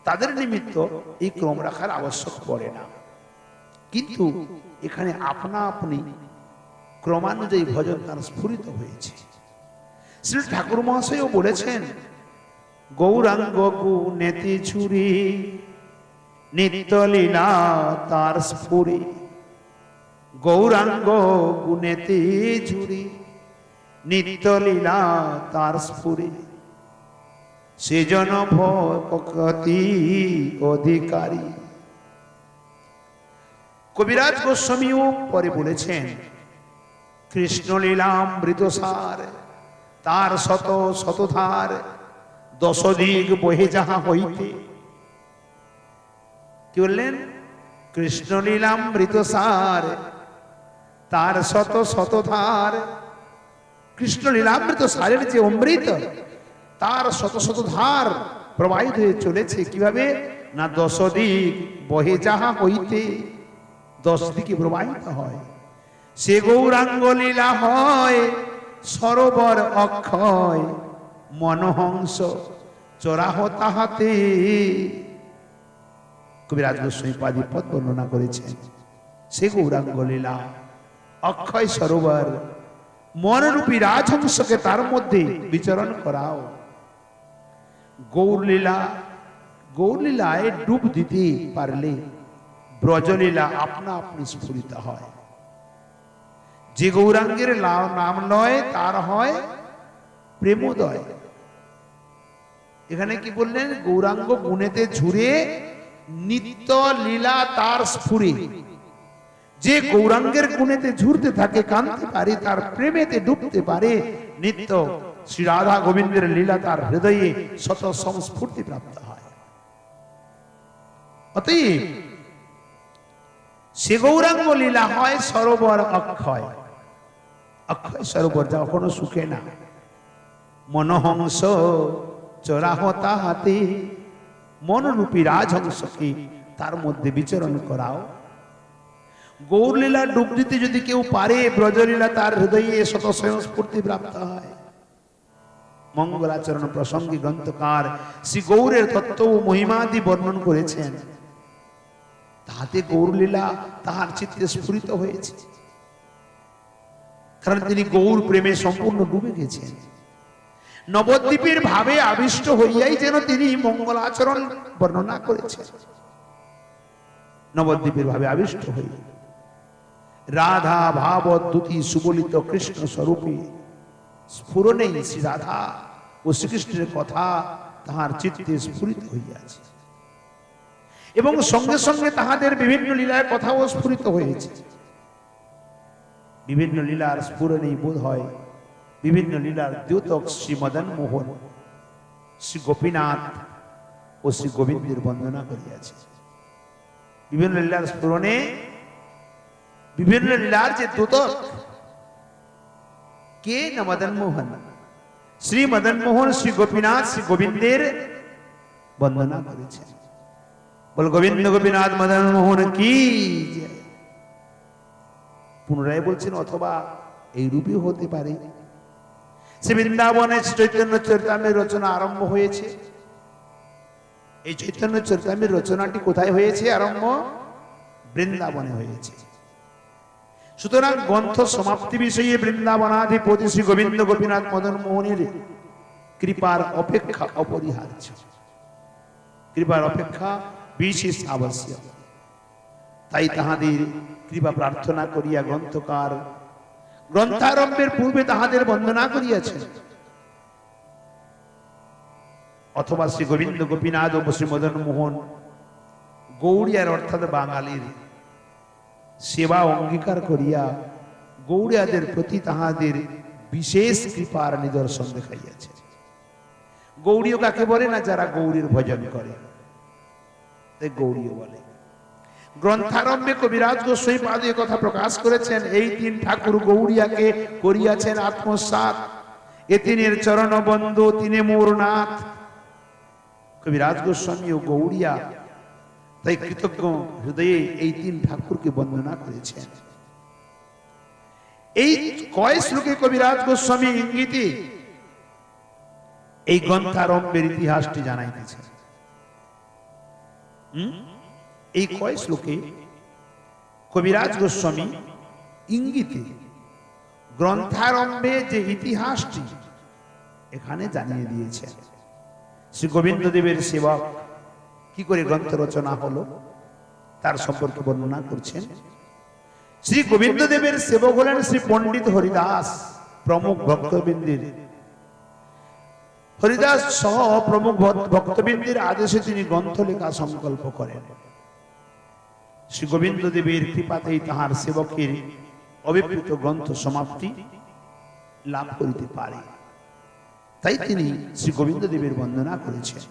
তাদের নিমিত্ত এই ক্রম রাখার আবশ্যক পড়ে না। কিন্তু এখানে আপনা আপনি ক্রমানুযায়ী ভজন তার স্ফুরিত হয়েছে। শ্রী ঠাকুর মহাশয়ও বলেছেন, গৌরাঙ্গ গুণেতে ছুরি নিত্য লীলা তার স্ফুরে, গৌরাঙ্গ গুণেতে ঝুরি নিত্য লীলা তার স্ফুরে, সেজন ভক্তি অধিকারী। কবিরাজ গোস্বামীও পরে বলেছেন, কৃষ্ণলীলামৃতসার তার শত শতধার, দশদিক বহে যাহা হইতে। কি বললেন? কৃষ্ণলীলামৃতসার তার শত শতধার, কৃষ্ণলীলামৃত সারের যে অমৃত তার শত শত ধার প্রবাহিত হয়ে চলেছে। কিভাবে না, 10 দিক বহে যাহা হইতে, 10 দিকে প্রবাহিত হয়। সে গৌরাঙ্গ লীলা হয় সরোবর অক্ষয়, মনহংস চরাহ তাহাতে। কবিরাজ গোস্বামী পাদিপদ বর্ণনা করেছেন। সে গৌরাঙ্গ লীলা অক্ষয় সরোবর মনরূপী রাজহংসকে তার মধ্যে বিচরণ করাও। গৌরলীলায় ডুব দিতে পারলে ব্রজলীলা আপনা আপনি স্ফুরিত হয়। যে গৌরাঙ্গের নাম লয় তার হয় প্রেমোদয়। এখানে কি বললেন? গৌরাঙ্গ গুণেতে ঝুরে নিত্য লীলা তার স্ফুরে। যে গৌরাঙ্গের গুণেতে ঝুরতে থাকে, কাঁদতে পারে, তার প্রেমেতে ডুবতে পারে, নিত্য শ্রী রাধা গোবিন্দের লীলা তার হৃদয়ে শত সংস্ফূর্তি প্রাপ্ত হয়। অতএব সে গৌরাঙ্গ লীলা হয় সরোবর অক্ষয়। অক্ষয় সরোবর যখনো শুকে না, মনহংস চরাহ তাহাতে, মনরূপী রাজহংসকে তার মধ্যে বিচরণ করাও। গৌরলীলা ডুব দিতে যদি কেউ পারে, ব্রজলীলা তার হৃদয়ে শত সংস্ফূর্তি প্রাপ্ত হয়। মঙ্গলাচরণ প্রসঙ্গে গ্রন্থকার শ্রী গৌরের তত্ত্ব ও মহিমাদি বর্ণন করেছেন। তাহাতে গৌরলীলা তাহার চিত্তে স্ফুরিত হয়েছে, কারণ তিনি গৌর প্রেমে সম্পূর্ণ ডুবে গেছেন। নবদ্বীপের ভাবে আবিষ্ট হইয়াই যেন তিনি মঙ্গলাচরণ বর্ণনা করেছেন। নবদ্বীপের ভাবে আবিষ্ট হই রাধা ভাবদ্যুতি সুবলিত কৃষ্ণ স্বরূপে স্ফুরণে শ্রী রাধা ও শ্রীকৃষ্ণের কথা তাহার চিত্তে স্ফুরিত হইয়াছে, এবং সঙ্গে সঙ্গে তাহাদের বিভিন্ন লীলার কথাও স্ফুরিত হয়েছে। বিভিন্ন লীলার স্ফুরণেই বোধ হয় বিভিন্ন লীলার দ্যোতক শ্রী মদন মোহন, শ্রী গোপীনাথ ও শ্রী গোবিন্দের বন্দনা করিয়াছে। বিভিন্ন লীলার স্ফুরণে বিভিন্ন লীলার যে দ্যোতক কে না মদন মোহন, শ্রী মদন মোহন, শ্রী গোপীনাথ, শ্রী গোবিন্দের বন্দনা করেছেন। বল গোবিন্দ গোপীনাথ মদন মোহন কি। পুনরায় বলছেন, অথবা এই রূপে হতে পারে। শ্রী বৃন্দাবনে চৈতন্য চরিতামৃত রচনা আরম্ভ হয়েছে। এই চৈতন্য চরিতামৃত রচনাটি কোথায় হয়েছে? আরম্ভ বৃন্দাবনে হয়েছে। সুতরাং গ্রন্থ সমাপ্তি বিষয়ে বৃন্দাবনাধিপতি শ্রী গোবিন্দ গোপীনাথ মদন মোহনের কৃপার অপেক্ষা অপরিহার্য, কৃপার অপেক্ষা বিশেষ আবশ্যক। তাই তাহাদের কৃপা প্রার্থনা করিয়া গ্রন্থকার গ্রন্থারম্ভের পূর্বে তাহাদের বন্দনা করিয়াছেন। অথবা শ্রী গোবিন্দ গোপীনাথ ও শ্রী মদন মোহন গৌড়িয়ার অর্থাৎ বাঙালির সেবা অঙ্গীকার করিয়া গৌড়িয়াদের প্রতি তাহাদের বিশেষ কৃপার নিদর্শন দেখাইয়াছে। গৌড়ীয় কাকে বলে না? যারা গৌরীর ভজন করে, তাই গৌড়ীয় বলে। গ্রন্থারম্ভে কবিরাজ গোস্বামী পাদ এ কথা প্রকাশ করেছেন। এই তিন ঠাকুর গৌড়িয়াকে করিয়াছেন আত্মসাৎ, এ তিনের চরণ বন্ধু, তিনে মোর নাথ। কবিরাজ গোস্বামী ও গৌড়িয়া তাই কৃতজ্ঞ হৃদয়ে এই তিন ঠাকুরকে বন্দনা করেছেন। এই কয় শ্লোকে কবিরাজ গোস্বামী ইঙ্গিতে এই গ্রন্থারম্ভের ইতিহাসটি জানাইতেছে। এই কয় শ্লোকে কবিরাজ গোস্বামী ইঙ্গিতে গ্রন্থারম্ভে যে ইতিহাসটি এখানে জানিয়ে দিয়েছেন। শ্রী গোবিন্দ দেবের সেবক কি করে গ্রন্থ রচনা হলো তার সম্পর্কে বর্ণনা করছেন। শ্রী গোবিন্দ দেবের সেবক হলেন শ্রী পণ্ডিত হরিদাস প্রমুখ ভক্তবৃন্দের। হরিদাস সহ প্রমুখ ভক্তবৃন্দের আদেশে তিনি গ্রন্থ লেখা সংকল্প করেন। শ্রী গোবিন্দ দেবের কৃপাতেই তাহার সেবকের অবিপ্লুত গ্রন্থ সমাপ্তি লাভ করিতে পারে। তাই তিনি শ্রী গোবিন্দ দেবের বন্দনা করেছেন।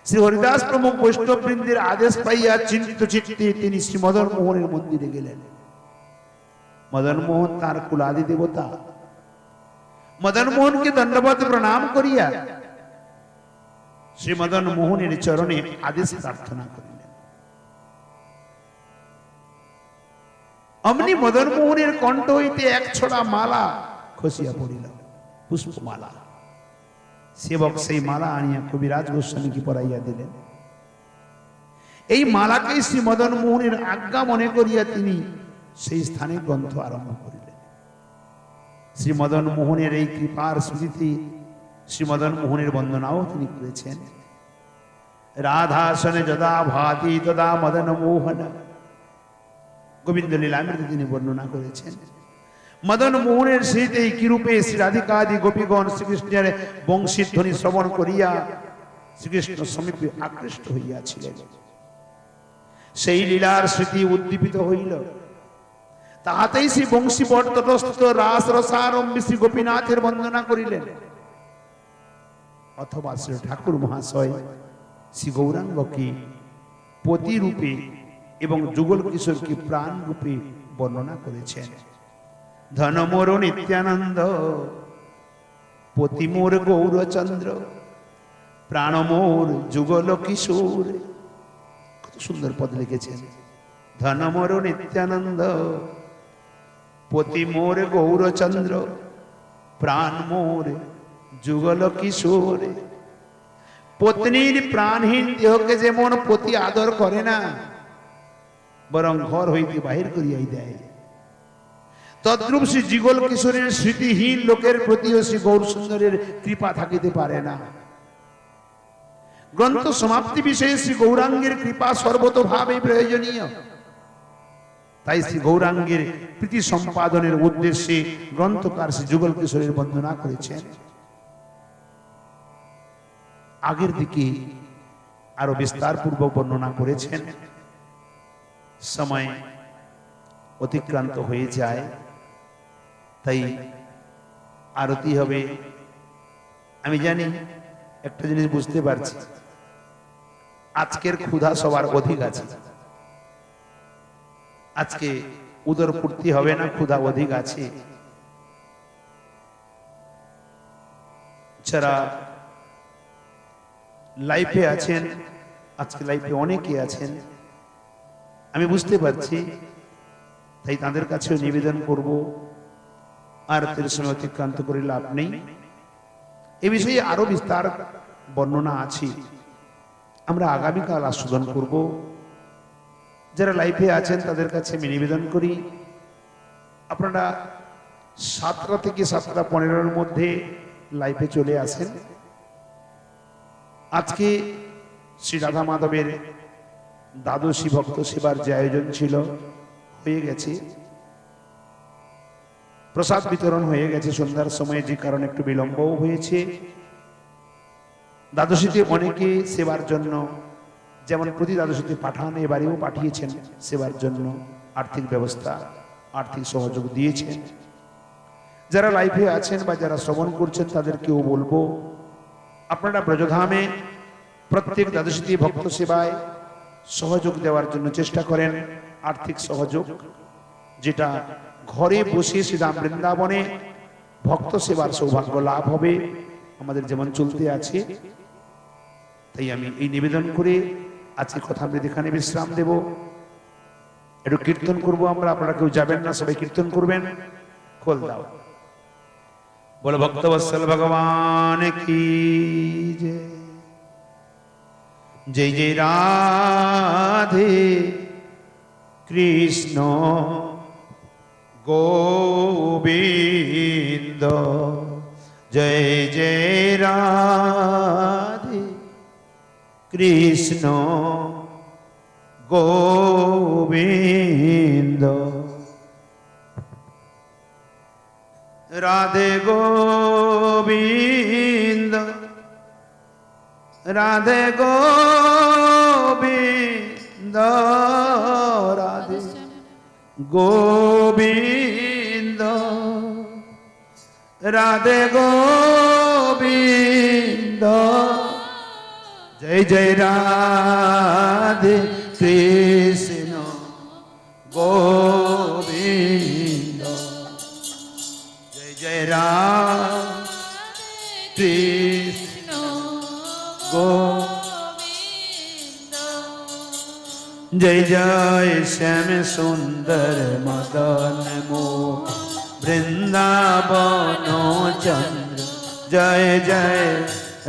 শ্রী হরিদাস প্রমুখ বৈষ্ণববৃন্দের আদেশ পাইয়া চিন্তিত চিত্তে তিনি শ্রী মদন মোহনের মন্দিরে গেলেন। মদন মোহন তার কুলাদি দেবতা। মদন মোহনকে দণ্ডবত প্রণাম করিয়া শ্রী মদন মোহনের চরণে আদেশ প্রার্থনা করিলেন। অমনি মদন মোহনের কণ্ঠ হইতে এক ছড়া মালা খসিয়া পড়িল, পুষ্পমালা। সেবক সেই মালা আনিয়া কবিরাজ গোস্বামীকে পরাইয়া দিলেন এই মালাকে শ্রী মদন মোহনের আজ্ঞা মনে করিয়া তিনি সেই স্থানে গ্রন্থ আরম্ভ করিলেন। শ্রী মদন মোহনের এই কৃপার স্মৃতি শ্রী মদন মোহনের বন্দনাও তিনি করেছেন। রাধাসনে যদা ভাতি তদা মদন মোহন, গোবিন্দ লীলামৃতে তিনি বর্ণনা করেছেন। মদন মোহনের স্মৃতি কি রূপে শ্রী রাধিকাদি গোপীগণ শ্রীকৃষ্ণের বংশীধ্বনি শ্রবণ করিয়া শ্রীকৃষ্ণ সমীপে আকৃষ্ট হইয়াছিলেন, সেই লীলার স্মৃতি উদ্দীপিত হইল। তাহাতেই শ্রী বংশী বটতটস্থ রাস রসারম্ভী শ্রী গোপীনাথের বন্দনা করিলেন। অথবা শ্রী ঠাকুর মহাশয় শ্রী গৌরাঙ্গকে পতি রূপে এবং যুগল কিশোরকে প্রাণ রূপে বর্ণনা করেছেন। ধন মোর নিত্যানন্দ, পতি মোর গৌরচন্দ্র, প্রাণ মোর যুগল কিশোর। কত সুন্দর পদ লিখেছেন। ধন মোর নিত্যানন্দ, পতি মোর গৌরচন্দ্র, প্রাণ মোর যুগল কিশোর। পত্নীর প্রাণহীন দেহকে যেমন পতি আদর করে না, বরং ঘর হইতে বাহির করিয়াই দেয়, তদ্রূপ শ্রী যুগল কিশোরের স্মৃতিহীন লোকের প্রতিও শ্রী গৌর সুন্দরের কৃপা থাকিতে পারে না। গ্রন্থ সমাপ্তি বিষয়ে শ্রী গৌরাঙ্গের কৃপা সর্বতোভাবে প্রয়োজনীয়। তাই শ্রী গৌরাঙ্গের প্রীতি সম্পাদনের উদ্দেশ্যে গ্রন্থকার শ্রী যুগল কিশোরের বন্দনা করেছেন। আগের দিকে আরো বিস্তার পূর্বক বর্ণনা করেছেন। সময় অতিক্রান্ত হয়ে যায়, তাই আরতি হবে। আমি জানি একটা জিনিস বুঝতে পারছি, আজকের ক্ষুধা সবার অধিক আছে। আজকে উদর পূর্তি হবে না, ক্ষুধা অধিক আছে। যারা লাইফে আছেন, আজকে লাইফে অনেকে আছেন, আমি বুঝতে পারছি, তাই তাদের কাছেও নিবেদন করব, আর তের সময় অতিক্রান্ত করে লাভ নেই। এ বিষয়ে আরো বিস্তার বর্ণনা আছে, আমরা আগামীকাল আস্বাদন করব। যারা লাইফে আছেন তাদের কাছে আমি নিবেদন করি, আপনারা 7টা থেকে 7:15 মধ্যে লাইফে চলে আসেন। আজকে শ্রী রাধা মাধবের দ্বাদশী ভক্ত সেবার যে আয়োজন ছিল হয়ে গেছে, প্রসাদ বিতরণ হয়ে গেছে সন্ধ্যার সময়, যে কারণে একটু বিলম্বও হয়েছে। দ্বাদশীতে অনেকে সেবার জন্য, যেমন প্রতি দ্বাদশীতে পাঠান, এবারেও পাঠিয়েছেন সেবার জন্য, আর্থিক ব্যবস্থা, আর্থিক সহযোগ দিয়েছেন। যারা লাইফে আছেন বা যারা শ্রবণ করছেন তাদেরকেও বলবো, আপনারা ব্রজধামে প্রত্যেক দ্বাদশীতে ভক্ত সেবায় সহযোগ দেওয়ার জন্য চেষ্টা করেন। আর্থিক সহযোগ, যেটা ঘরে বসে শ্রীরাম বৃন্দাবনে ভক্ত সেবার সৌভাগ্য লাভ হবে, আমাদের যেমন চলতে আছে। তাই আমি এই নিবেদন করে আজকে কথা আমরা এখানে বিশ্রাম দেব। একটু কীর্তন করবো আমরা, আপনারা কেউ যাবেন না, সবাই কীর্তন করবেন। খোল দাও, বলো ভক্তবৎসল ভগবান কি জয়। জয় জয় রাধে কৃষ্ণ গোবিন্দ, জয় জয় রাধে কৃষ্ণ গোবিন্দ। রাধে গোবিন্দ, রাধে গোবিন্দ, রাধে গোবিন্দ, রাধে গোবিন্দ। জয় জয় রাধে কৃষ্ণ গোবিন্দ, জয় জয় রাধে কৃষ্ণ গোবিন্দ। জয় জয় শ্যাম সুন্দর মদন মোহ বৃন্দাবন চন্দ্র, জয় জয়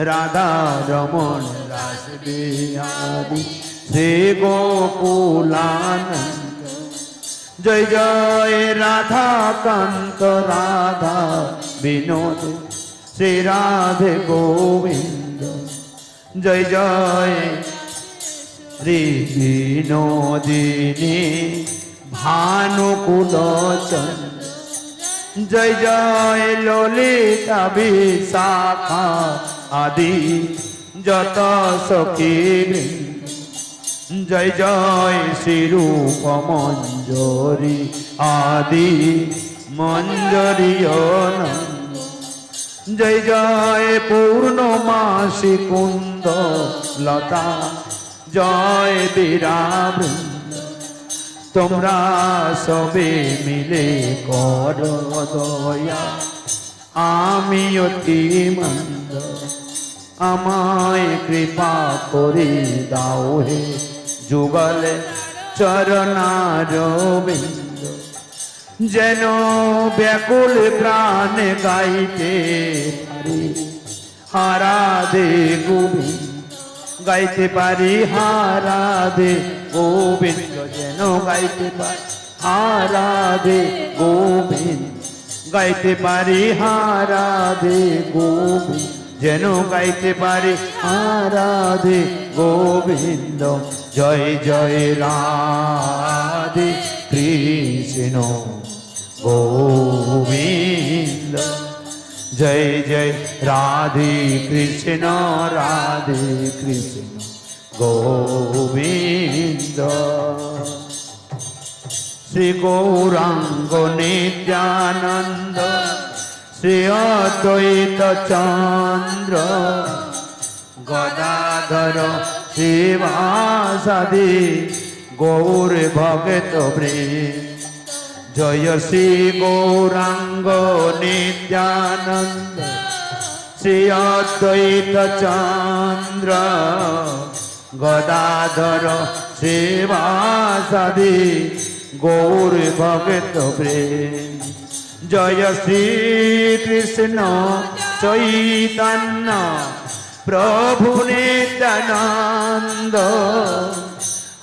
রাধা রমণ রাস বিহারী শ্রী গোকুলানন্দ। জয় জয় রাধা কান্ত রাধা বিনোদ শ্রী রাধে গোবিন্দ। জয় জয় শ্রী বিনোদিনী ভানুকুলচন্দ্র। জয় জয় ললিতা বিশাখা আদি যত সখী। জয় জয় শ্রীরূপ মঞ্জরি আদি মঞ্জরীয় নন্দ। জয় জয় পূর্ণমাসী কুন্দ লতা জয় বীরাবৃন্দ। তোমরা সবে মিলে কর দয়া আমি অতি মন্দ। আমায় কৃপা করে দাও হে যুগলে চরণারবিন্দ। যেন ব্যাকুল প্রাণে গাইতে পারি হারাধে গোবিন্দ। গাইতে পারি হারাধে গোবিন্দ। যেন গাইতে পারি হারাধে গোবিন্দ। গাইতে পারি হারাধে গোবিন্দ। যেন গাইতে পারি হারাধে গোবিন্দ। জয় জয় রাধে কৃষ্ণ গোবিন্দ। জয় জয় রাধে কৃষ্ণ রাধে কৃষ্ণ গোবিন্দ। শ্রী গৌরাঙ্গ নিত্যানন্দ শ্রী অদ্বৈত চন্দ্র গদাধর শিবাসাদি গৌর ভগত বৃন্দ। জয় শ্রী গৌরাঙ্গ নিত্যানন্দ শ্রী অদ্বৈত চন্দ্র গদাধর শিবাসাদি গৌর ভগত বৃন্দ। জয় শ্রী কৃষ্ণ চৈতন্য প্রভু নিত্যানন্দ।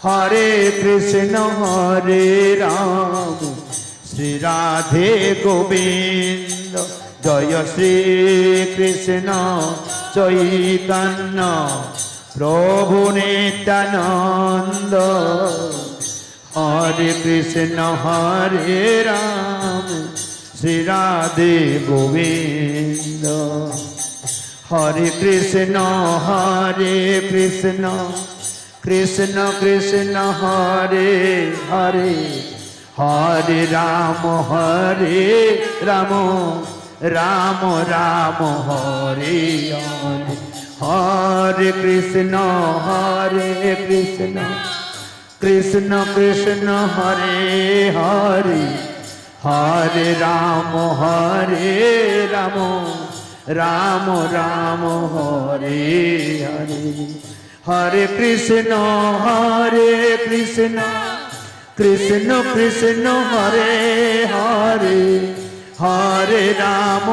হরে কৃষ্ণ হরে রাম শ্রী রাধে গোবিন্দ। জয় শ্রী কৃষ্ণ চৈতন্য প্রভু নিত্যানন্দ। হরে কৃষ্ণ হরে রাম শ্রী রাধে গোবিন্দ। হরে কৃষ্ণ কৃষ্ণ কৃষ্ণ হরে হরে হরে রাম রাম রাম হরে হরে। হরে কৃষ্ণ কৃষ্ণ কৃষ্ণ হরে হরে হরে রাম রাম রাম হরে হরে। হরে কৃষ্ণ কৃষ্ণ কৃষ্ণ হরে হরে হরে রাম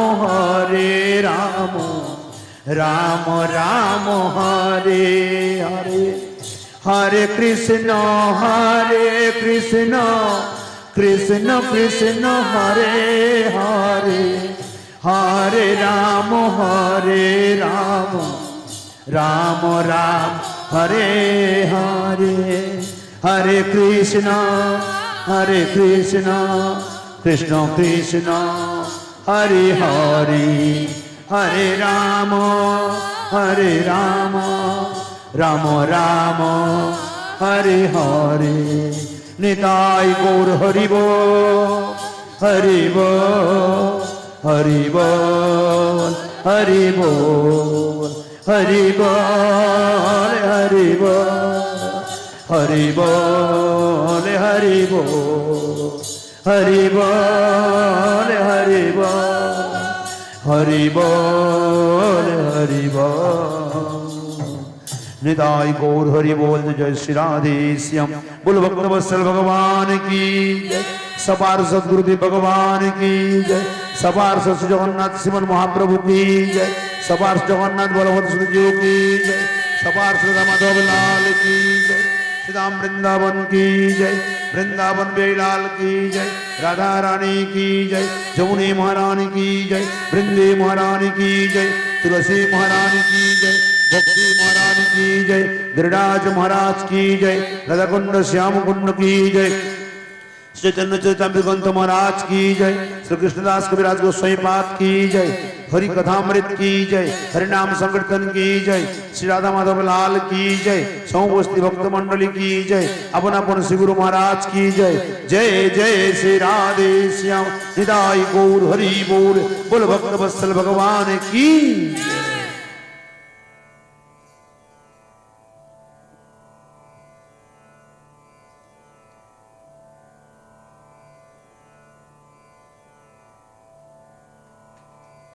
রাম রাম হরে হরে। হরে কৃষ্ণ কৃষ্ণ কৃষ্ণ হরে হরে হরে রাম রাম রাম হরে হরে। হরে কৃষ্ণ কৃষ্ণ কৃষ্ণ হরে হরে হরে রাম রাম রাম হরে হরে। নিতাই গৌর হরি বল হরি বল হরি বল হরি বল হরি বল হরি বল হরি বল হরি বল হরি বল হরি বল হরি বল হরি বল। निताई गौर हरि बोल। जय श्री राधे श्याम बोल भक्तवत्सल भगवान की जय। सपार सदगुरुदेव भगवान की जय। सपार सत जगन्नाथ श्रीमन महाप्रभु की जय। सपार जगन्नाथ बलभद्र की जय। सपार माधव लाल की जय। श्रीधाम वृंदावन की जय, वृंदावन बेलाल की जय, राधा रानी की जय, जमुनी महारानी की जय, वृंदे महारानी की जय, तुलसी महारानी की जय, भक्ति महारानी की जय, धृराज महाराज की जय, राधा कुंड श्याम कुंड की जय, चैतन्य चैतन्य ग्रंथ महाराज की जय, श्री कृष्णदास कविराज गोस्वामी पाद की जय, हरि कथामृत की जय, हरिनाम संकीर्तन की जय, श्री राधा माधव लाल की जय, समवस्ती भक्त मंडली की जय, अपन अपन श्री गुरु महाराज की जय। जय जय श्री राधे श्याम निदाई गौर हरि बोल, बोल भक्त वत्सल भगवान की।